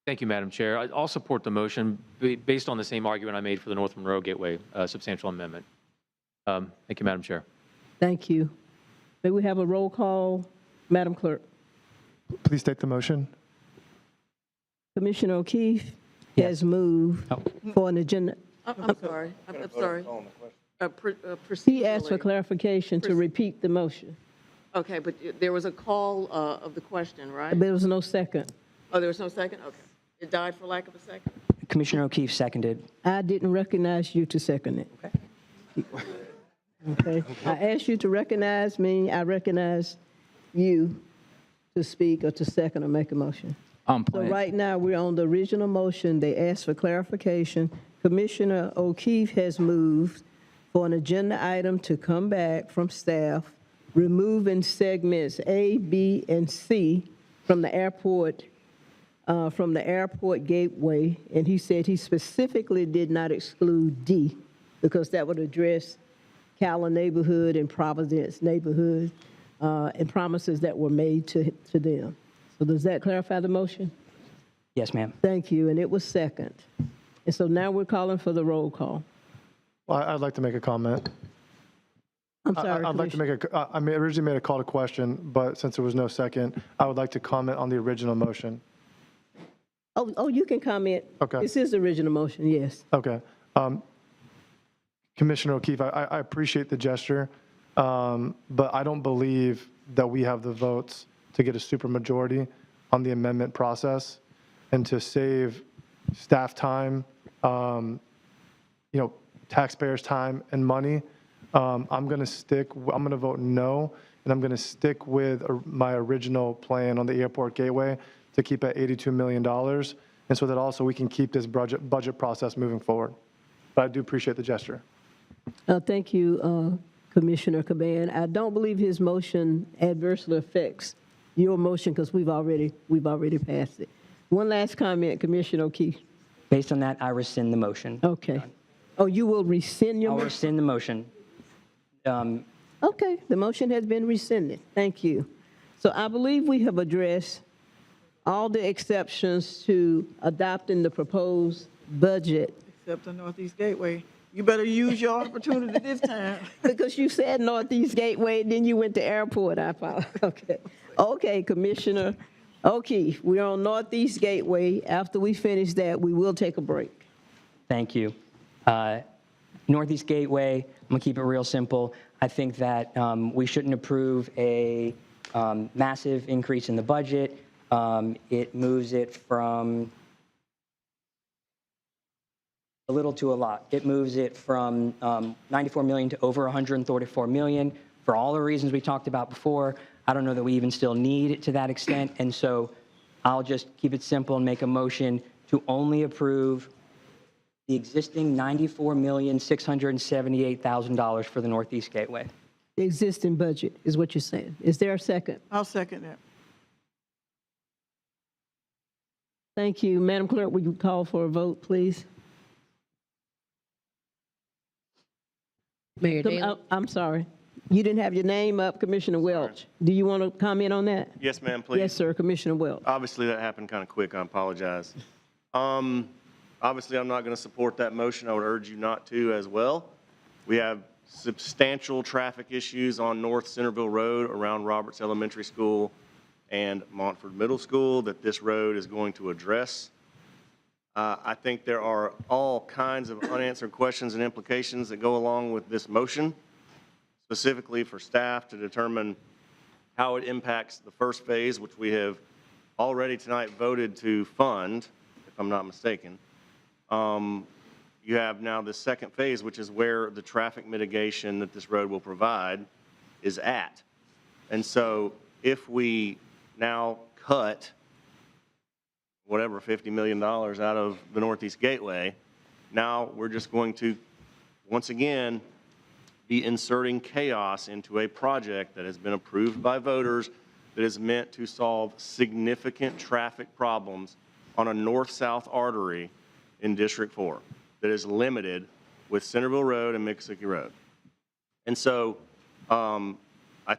Thank you, Madam Chair. I'll support the motion based on the same argument I made for the North Monroe Gateway substantial amendment. Thank you, Madam Chair. Thank you. May we have a roll call, Madam Clerk? Please take the motion. Commissioner O'Keefe has moved for an agenda. I'm sorry. I'm sorry. He asked for Procedurally. clarification to repeat the motion. Okay, but there was a call of the question, right? There was no second. Oh, there was no second? Okay. It died for lack of a second? Commissioner O'Keefe seconded. I didn't recognize you to second it. Okay. I asked you to recognize me. I recognize you to speak or to second or make a motion. So right now, we're on the original motion. They asked for clarification. Commissioner O'Keefe has moved for an agenda item to come back from staff, removing segments A, B, and C from the airport gateway. And he said he specifically did not exclude D because that would address Calla neighborhood and Providence neighborhood and promises that were made to them. So does that clarify the motion? Yes, ma'am. Thank you, and it was second. And so now we're calling for the roll call. Well, I'd like to make a comment. I'm sorry, I'd like to make I originally made a call to question, but since there was no second, I would like to comment on the original motion. Oh, you can comment. Okay. This is the original motion, yes. Okay. Commissioner O'Keefe, I appreciate the gesture, but I don't believe that we have the votes to get a supermajority on the amendment process and to save staff time, taxpayers' time and money. I'm going to vote no, and I'm going to stick with my original plan on the airport gateway to keep at $82 million, and so that also we can keep this budget process moving forward. But I do appreciate the gesture. Thank you, Commissioner Caban. I don't believe his motion adversely affects your motion because we've already passed it. One last comment, Commissioner O'Keefe. Based on that, I rescind the motion. Okay. Oh, you will rescind your I'll motion? rescind the motion. Okay, the motion has been rescinded. Thank you. So I believe we have addressed all the exceptions to adopting the proposed budget. Except the Northeast Gateway. You better use your opportunity this time. Because you said Northeast Gateway, then you went to airport. I apologize. Okay. Okay, Commissioner O'Keefe, we're on Northeast Gateway. After we finish that, we will take a break. Thank you. Northeast Gateway, I'm going to keep it real simple. I think that we shouldn't approve a massive increase in the budget. It moves it from a little to a lot. It moves it from 94 million to over 134 million. For all the reasons we talked about before, I don't know that we even still need it to that extent. And so I'll just keep it simple and make a motion to only approve the existing $94,678,000 for the Northeast Gateway. The existing budget is what you're saying. Is there a second? I'll second that. Thank you. Madam Clerk, would you call for a vote, please? Mayor Daley. I'm sorry. You didn't have your name up, Commissioner Welch. Do you want to comment on that? Yes, ma'am, please. Yes, sir, Commissioner Welch. Obviously, that happened kind of quick. I apologize. Obviously, I'm not going to support that motion. I would urge you not to as well. We have substantial traffic issues on North Centerville Road around Roberts Elementary School and Montford Middle School that this road is going to address. I think there are all kinds of unanswered questions and implications that go along with this motion, specifically for staff to determine how it impacts the first phase, which we have already tonight voted to fund, if I'm not mistaken. You have now the second phase, which is where the traffic mitigation that this road will provide is at. And so if we now cut whatever, $50 million out of the Northeast Gateway, now we're just going to, once again, be inserting chaos into a project that has been approved by voters that is meant to solve significant traffic problems on a north-south artery in District 4 that is limited with Centerville Road and Mississippi Road. And so I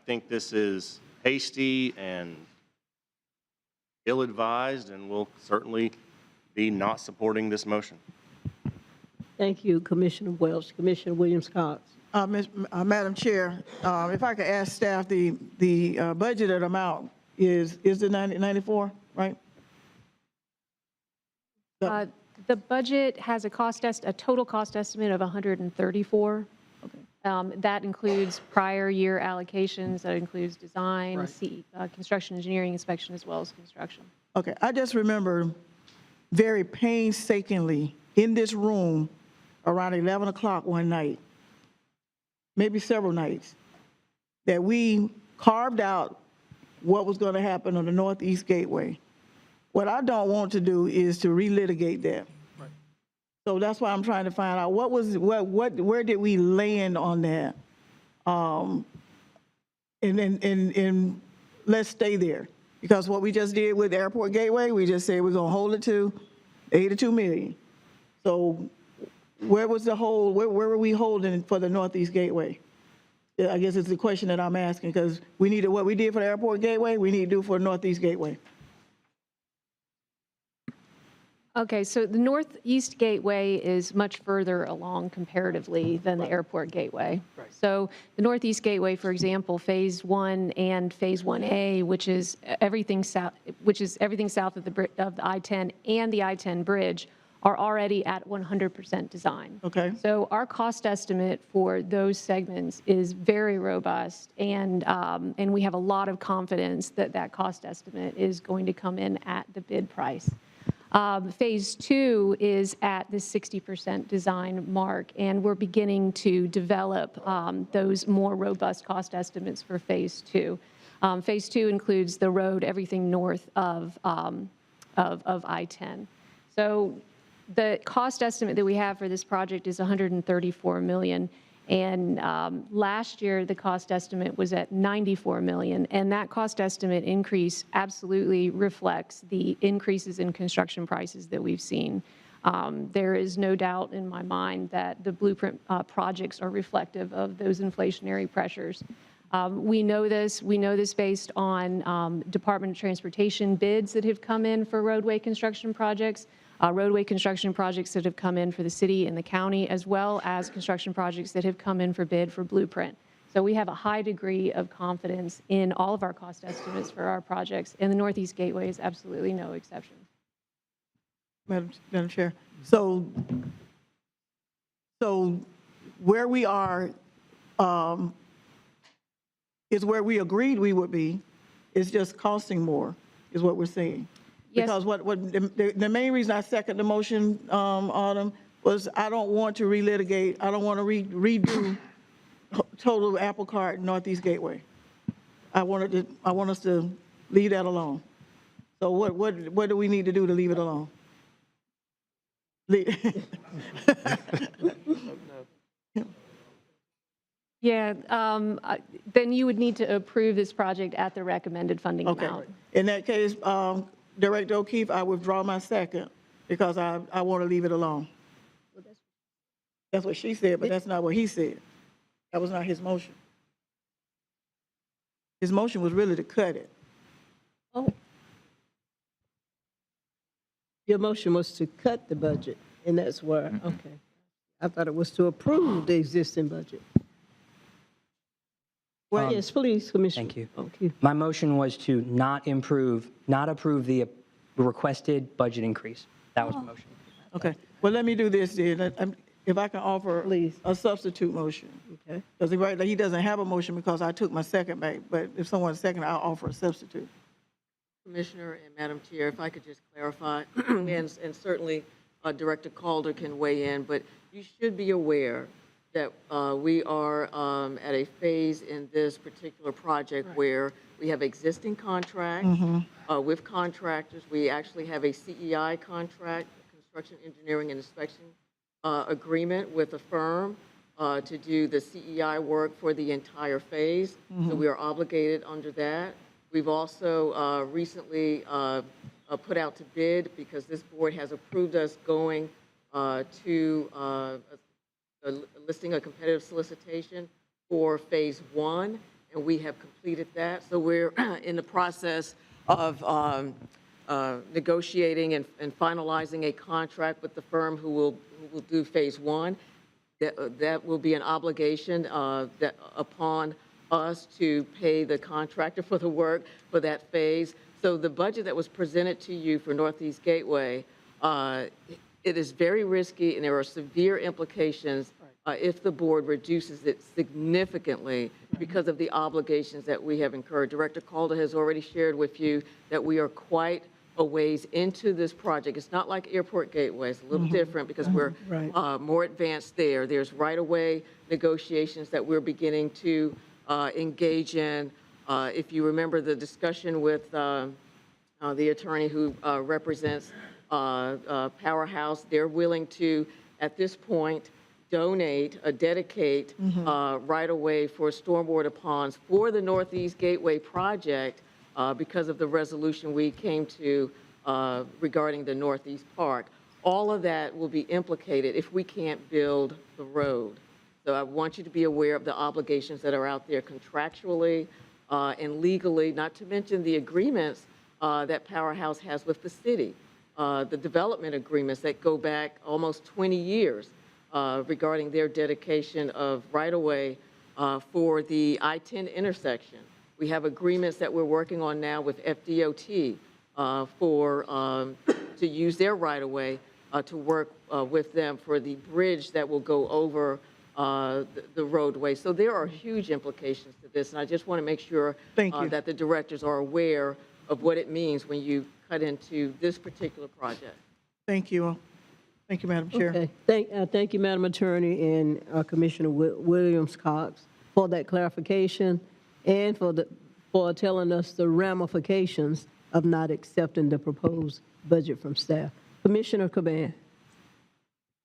think this is hasty and ill-advised, and we'll certainly be not supporting this motion. Thank you, Commissioner Welch. Commissioner Williams-Cox. Madam Chair, if I could ask staff, the budgeted amount is the 94, right? The budget has a total cost estimate of 134. That includes prior year allocations, that includes design, construction, engineering, inspection, as well as construction. Okay, I just remember very painstakingly in this room around 11 o'clock one night, maybe several nights, that we carved out what was going to happen on the Northeast Gateway. What I don't want to do is to relitigate that. Right. So that's why I'm trying to find out where did we land on that, and let's stay there, because what we just did with Airport Gateway, we just said we're going to hold it to 82 million. So where was the hold? Where were we holding for the Northeast Gateway? I guess it's the question that I'm asking, because we needed what we did for the Airport Gateway, we need to do for the Northeast Gateway. Okay, so the Northeast Gateway is much further along comparatively than the Airport Gateway. Right. So the Northeast Gateway, for example, Phase 1 and Phase 1A, which is everything south of the I-10 and the I-10 bridge, are already at 100% design. Okay. So our cost estimate for those segments is very robust, and we have a lot of confidence that that cost estimate is going to come in at the bid price. Phase 2 is at the 60% design mark, and we're beginning to develop those more robust cost estimates for Phase 2. Phase 2 includes the road, everything north of I-10. So the cost estimate that we have for this project is $134 million. And last year, the cost estimate was at $94 million, and that cost estimate increase absolutely reflects the increases in construction prices that we've seen. There is no doubt in my mind that the Blueprint projects are reflective of those inflationary pressures. We know this based on Department of Transportation bids that have come in for roadway construction projects. Roadway construction projects that have come in for the city and the county, as well as construction projects that have come in for bid for Blueprint. So we have a high degree of confidence in all of our cost estimates for our projects, and the Northeast Gateway is absolutely no exception. Madam Chair, so where we are is where we agreed we would be, It's just costing more, is what we're saying. Yes. Because the main reason I second the motion, Autumn, was I don't want to relitigate, I don't want to redo total Apple Cart Northeast Gateway. I want us to leave that alone. So what do we need to do to leave it alone? Yeah, then you would need to approve this project at the recommended funding Okay. amount. In that case, Director O'Keefe, I withdraw my second because I want to leave it alone. That's what she said, but that's not what he said. That was not his motion. His motion was really to cut it. Oh. Your motion was to cut the budget, and that's where, okay. I thought it was to approve the existing budget. Well, yes, please, Commissioner. Thank you. Okay. My motion was to not approve the requested budget increase. That was the motion. Okay, well, let me do this then. If I can offer Please. a substitute motion. Okay. Because right now, he doesn't have a motion because I took my second back, but if someone's second, I'll offer a substitute. Commissioner and Madam Chair, if I could just clarify, and certainly Director Calder can weigh in, but you should be aware that we are at a phase in this particular project where we have existing contracts with contractors. We actually have a CEI contract, Construction Engineering and Inspection agreement with a firm to do the CEI work for the entire phase. So we are obligated under that. We've also recently put out to bid because this board has approved us going to listing a competitive solicitation for phase 1, and we have completed that. So we're in the process of negotiating and finalizing a contract with the firm who will do phase 1. That will be an obligation that upon us to pay the contractor for the work for that phase. So the budget that was presented to you for Northeast Gateway, it is very risky, and there are severe implications if the board reduces it significantly because of the obligations that we have incurred. Director Calder has already shared with you that we are quite a ways into this project. It's not like Airport Gateway. It's a little different because we're more advanced there. There's right-of-way negotiations that we're beginning to engage in. If you remember the discussion with the attorney who represents Powerhouse, they're willing to, at this point, dedicate right-of-way for stormwater ponds for the Northeast Gateway project because of the resolution we came to regarding the Northeast Park. All of that will be implicated if we can't build the road. So I want you to be aware of the obligations that are out there contractually and legally, not to mention the agreements that Powerhouse has with the city, the development agreements that go back almost 20 years regarding their dedication of right-of-way for the I-10 intersection. We have agreements that we're working on now with FDOT to use their right-of-way to work with them for the bridge that will go over the roadway. So there are huge implications to this, and I just want to make sure that the directors are aware of what it means when you cut into this particular project. Thank you. Thank you, Madam Chair. Okay. Thank you, Madam Attorney and Commissioner Williams-Cox, for that clarification and for telling us the ramifications of not accepting the proposed budget from staff. Commissioner Caban.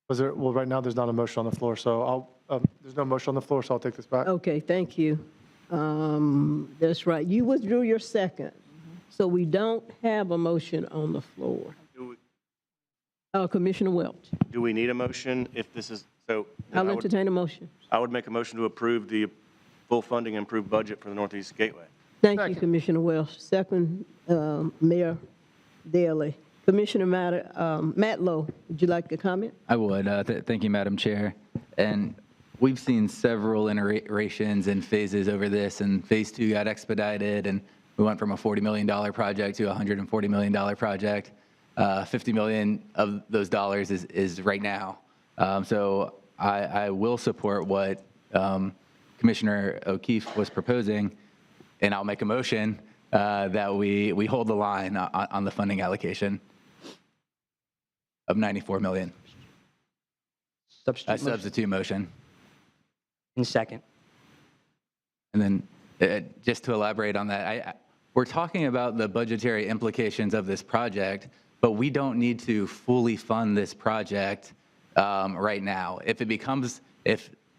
Well, right now, there's not a motion on the floor, so there's no motion on the floor, so I'll take this back. Okay, thank you. That's right. You withdrew your second, so we don't have a motion on the floor. Commissioner Welch. Do we need a motion if this is, so? I'll entertain a motion. I would make a motion to approve the full funding and approved budget for the Northeast Gateway. Thank you, Commissioner Welch. Second, Mayor Daley. Commissioner Matt Lowe, would you like to comment? I would. Thank you, Madam Chair. And we've seen several iterations and phases over this, and phase 2 got expedited, and we went from a $40 million project to a $140 million project. 50 million of those dollars is right now. So I will support what Commissioner O'Keefe was proposing, and I'll make a motion that we hold the line on the funding allocation of 94 million. Substitute motion. Substitute motion. In second. And then just to elaborate on that, we're talking about the budgetary implications of this project, but we don't need to fully fund this project right now. If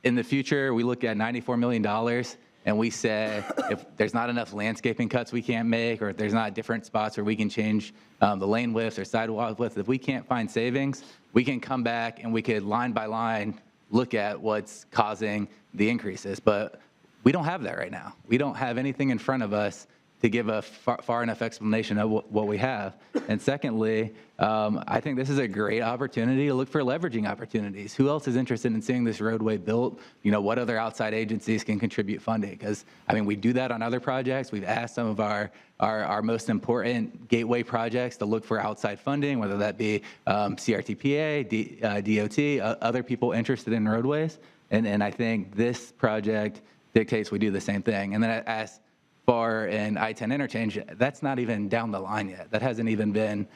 in the future we look at $94 million and we say if there's not enough landscaping cuts we can't make, or if there's not different spots where we can change the lane widths or sidewalk widths, if we can't find savings, we can come back and we could line by line look at what's causing the increases. But we don't have that right now. We don't have anything in front of us to give a far enough explanation of what we have. And secondly, I think this is a great opportunity to look for leveraging opportunities. Who else is interested in seeing this roadway built? You know, what other outside agencies can contribute funding? Because, I mean, we do that on other projects. We've asked some of our most important gateway projects to look for outside funding, whether that be CRTPA, DOT, other people interested in roadways. And I think this project dictates we do the same thing. And then as far in I-10 interchange, that's not even down the line yet. That hasn't even been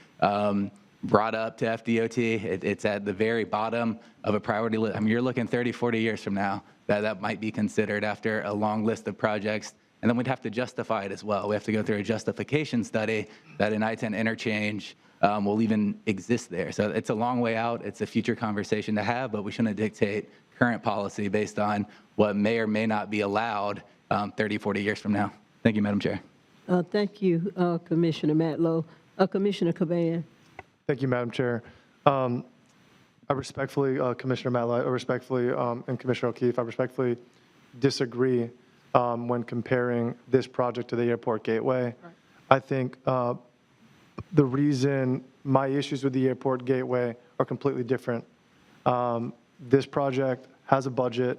brought up to FDOT. It's at the very bottom of a priority list. I mean, you're looking 30, 40 years from now that might be considered after a long list of projects. And then we'd have to justify it as well. We have to go through a justification study that an I-10 interchange will even exist there. So it's a long way out. It's a future conversation to have, but we shouldn't dictate current policy based on what may or may not be allowed 30, 40 years from now. Thank you, Madam Chair. Thank you, Commissioner Matlow. Commissioner Caban. Thank you, Madam Chair. I respectfully, Commissioner Matlow, and Commissioner O'Keefe, I respectfully disagree when comparing this project to the airport gateway. Right. I think the reason my issues with the airport gateway are completely different. This project has a budget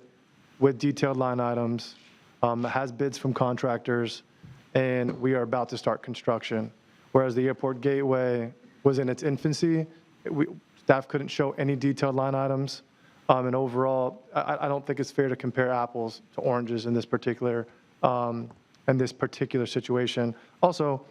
with detailed line items, has bids from contractors, and we are about to start construction. Whereas the airport gateway was in its infancy, staff couldn't show any detailed line items. And overall, I don't think it's fair to compare apples to oranges in this particular situation. Also,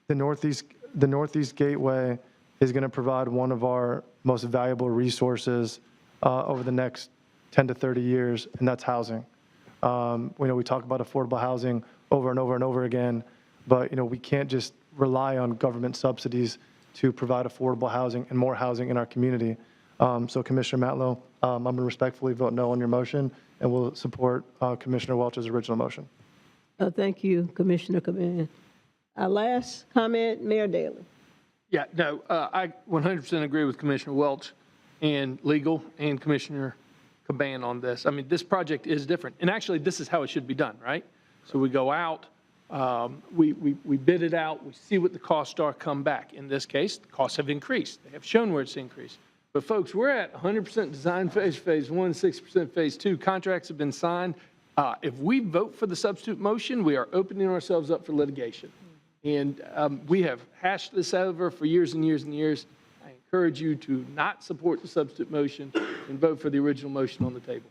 the Northeast Gateway is going to provide one of our most valuable resources over the next 10 to 30 years, and that's housing. We talk about affordable housing over and over and over again, but we can't just rely on government subsidies to provide affordable housing and more housing in our community. So Commissioner Matlow, I'm going to respectfully vote no on your motion, and will support Commissioner Welch's original motion. Thank you, Commissioner Caban. Our last comment, Mayor Daley. Yeah, no, I 100% agree with Commissioner Welch and legal and Commissioner Caban on this. I mean, this project is different. And actually, this is how it should be done, right? So we go out, we bid it out, we see what the costs are, come back. In this case, the costs have increased. They have shown where it's increased. But folks, we're at 100% design phase, phase one, 60% phase two. Contracts have been signed. If we vote for the substitute motion, we are opening ourselves up for litigation. And we have hashed this over for years and years and years. I encourage you to not support the substitute motion and vote for the original motion on the table.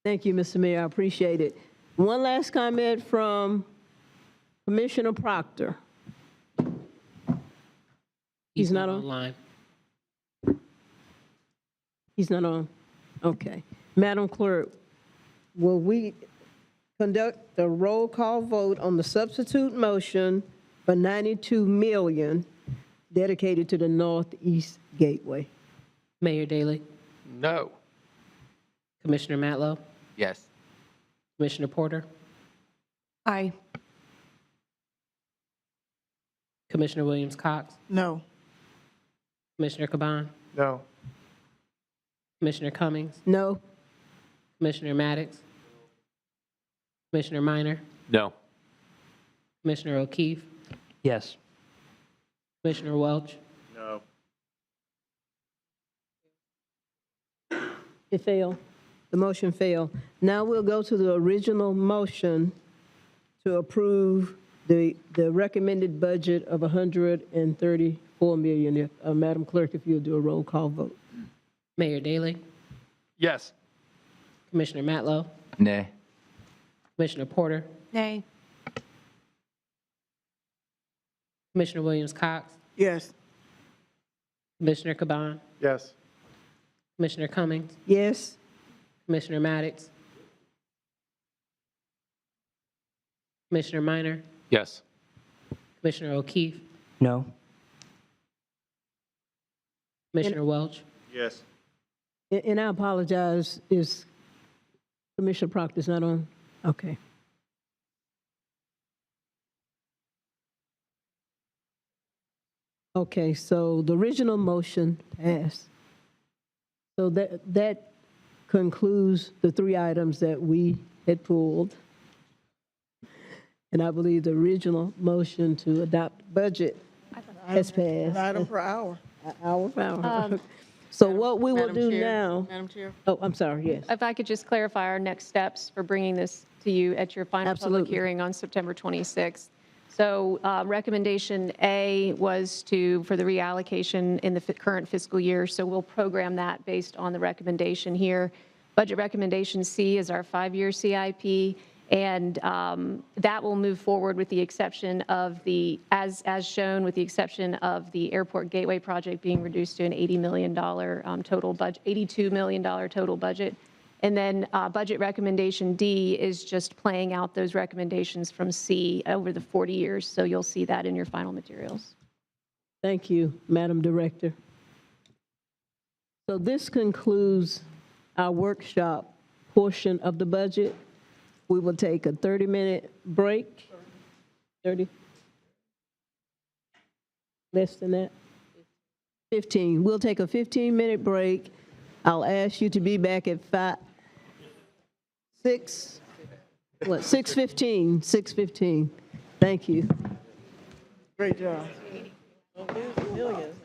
Thank you, Mr. Mayor. I appreciate it. One last comment from Commissioner Proctor. He's not online. He's not on? Okay. Madam Clerk, will we conduct the roll call vote on the substitute motion for $92 million dedicated to the Northeast Gateway? Mayor Daley. No. Commissioner Matlow. Yes. Commissioner Porter. Aye. Commissioner Williams-Cox. No. Commissioner Caban. No. Commissioner Cummings. No. Commissioner Maddox. Commissioner Minor. No. Commissioner O'Keefe. Yes. Commissioner Welch. No. It failed. The motion failed. Now we'll go to the original motion to approve the recommended budget of $134 million. Madam Clerk, if you'll do a roll call vote. Mayor Daley. Yes. Commissioner Matlow. Nay. Commissioner Porter. Nay. Commissioner Williams Cox, Yes. Commissioner Caban, Yes. Commissioner Cummings, Yes. Commissioner Maddox, Commissioner Minor, Yes. Commissioner O'Keefe, No. Commissioner Welch. Yes. And I apologize, is Commissioner Proctor's not on? Okay. Okay, so the original motion passed. So that concludes the three items that we had pulled. And I believe the original motion to adopt budget has passed. An item per hour. Hour per hour. So what we will Madam do Chair, now, Madam Chair, oh, I'm sorry, yes. If I could just clarify our next steps for bringing this to you at your final public Absolutely. hearing on September 26th. So recommendation A was for the reallocation in the current fiscal year, so we'll program that based on the recommendation here. Budget recommendation C is our 5-year CIP, and that will move forward with the exception of as shown, with the exception of the Airport Gateway project being reduced to an $80 million total budget, $82 million total budget. And then budget recommendation D is just playing out those recommendations from C over the 40 years. So you'll see that in your final materials. Thank you, Madam Director. So this concludes our workshop portion of the budget. We will take a 30-minute break. 30? Less than that? 15. We'll take a 15-minute break. I'll ask you to be back at 6:15. 6:15. Thank you. Great job. Millions.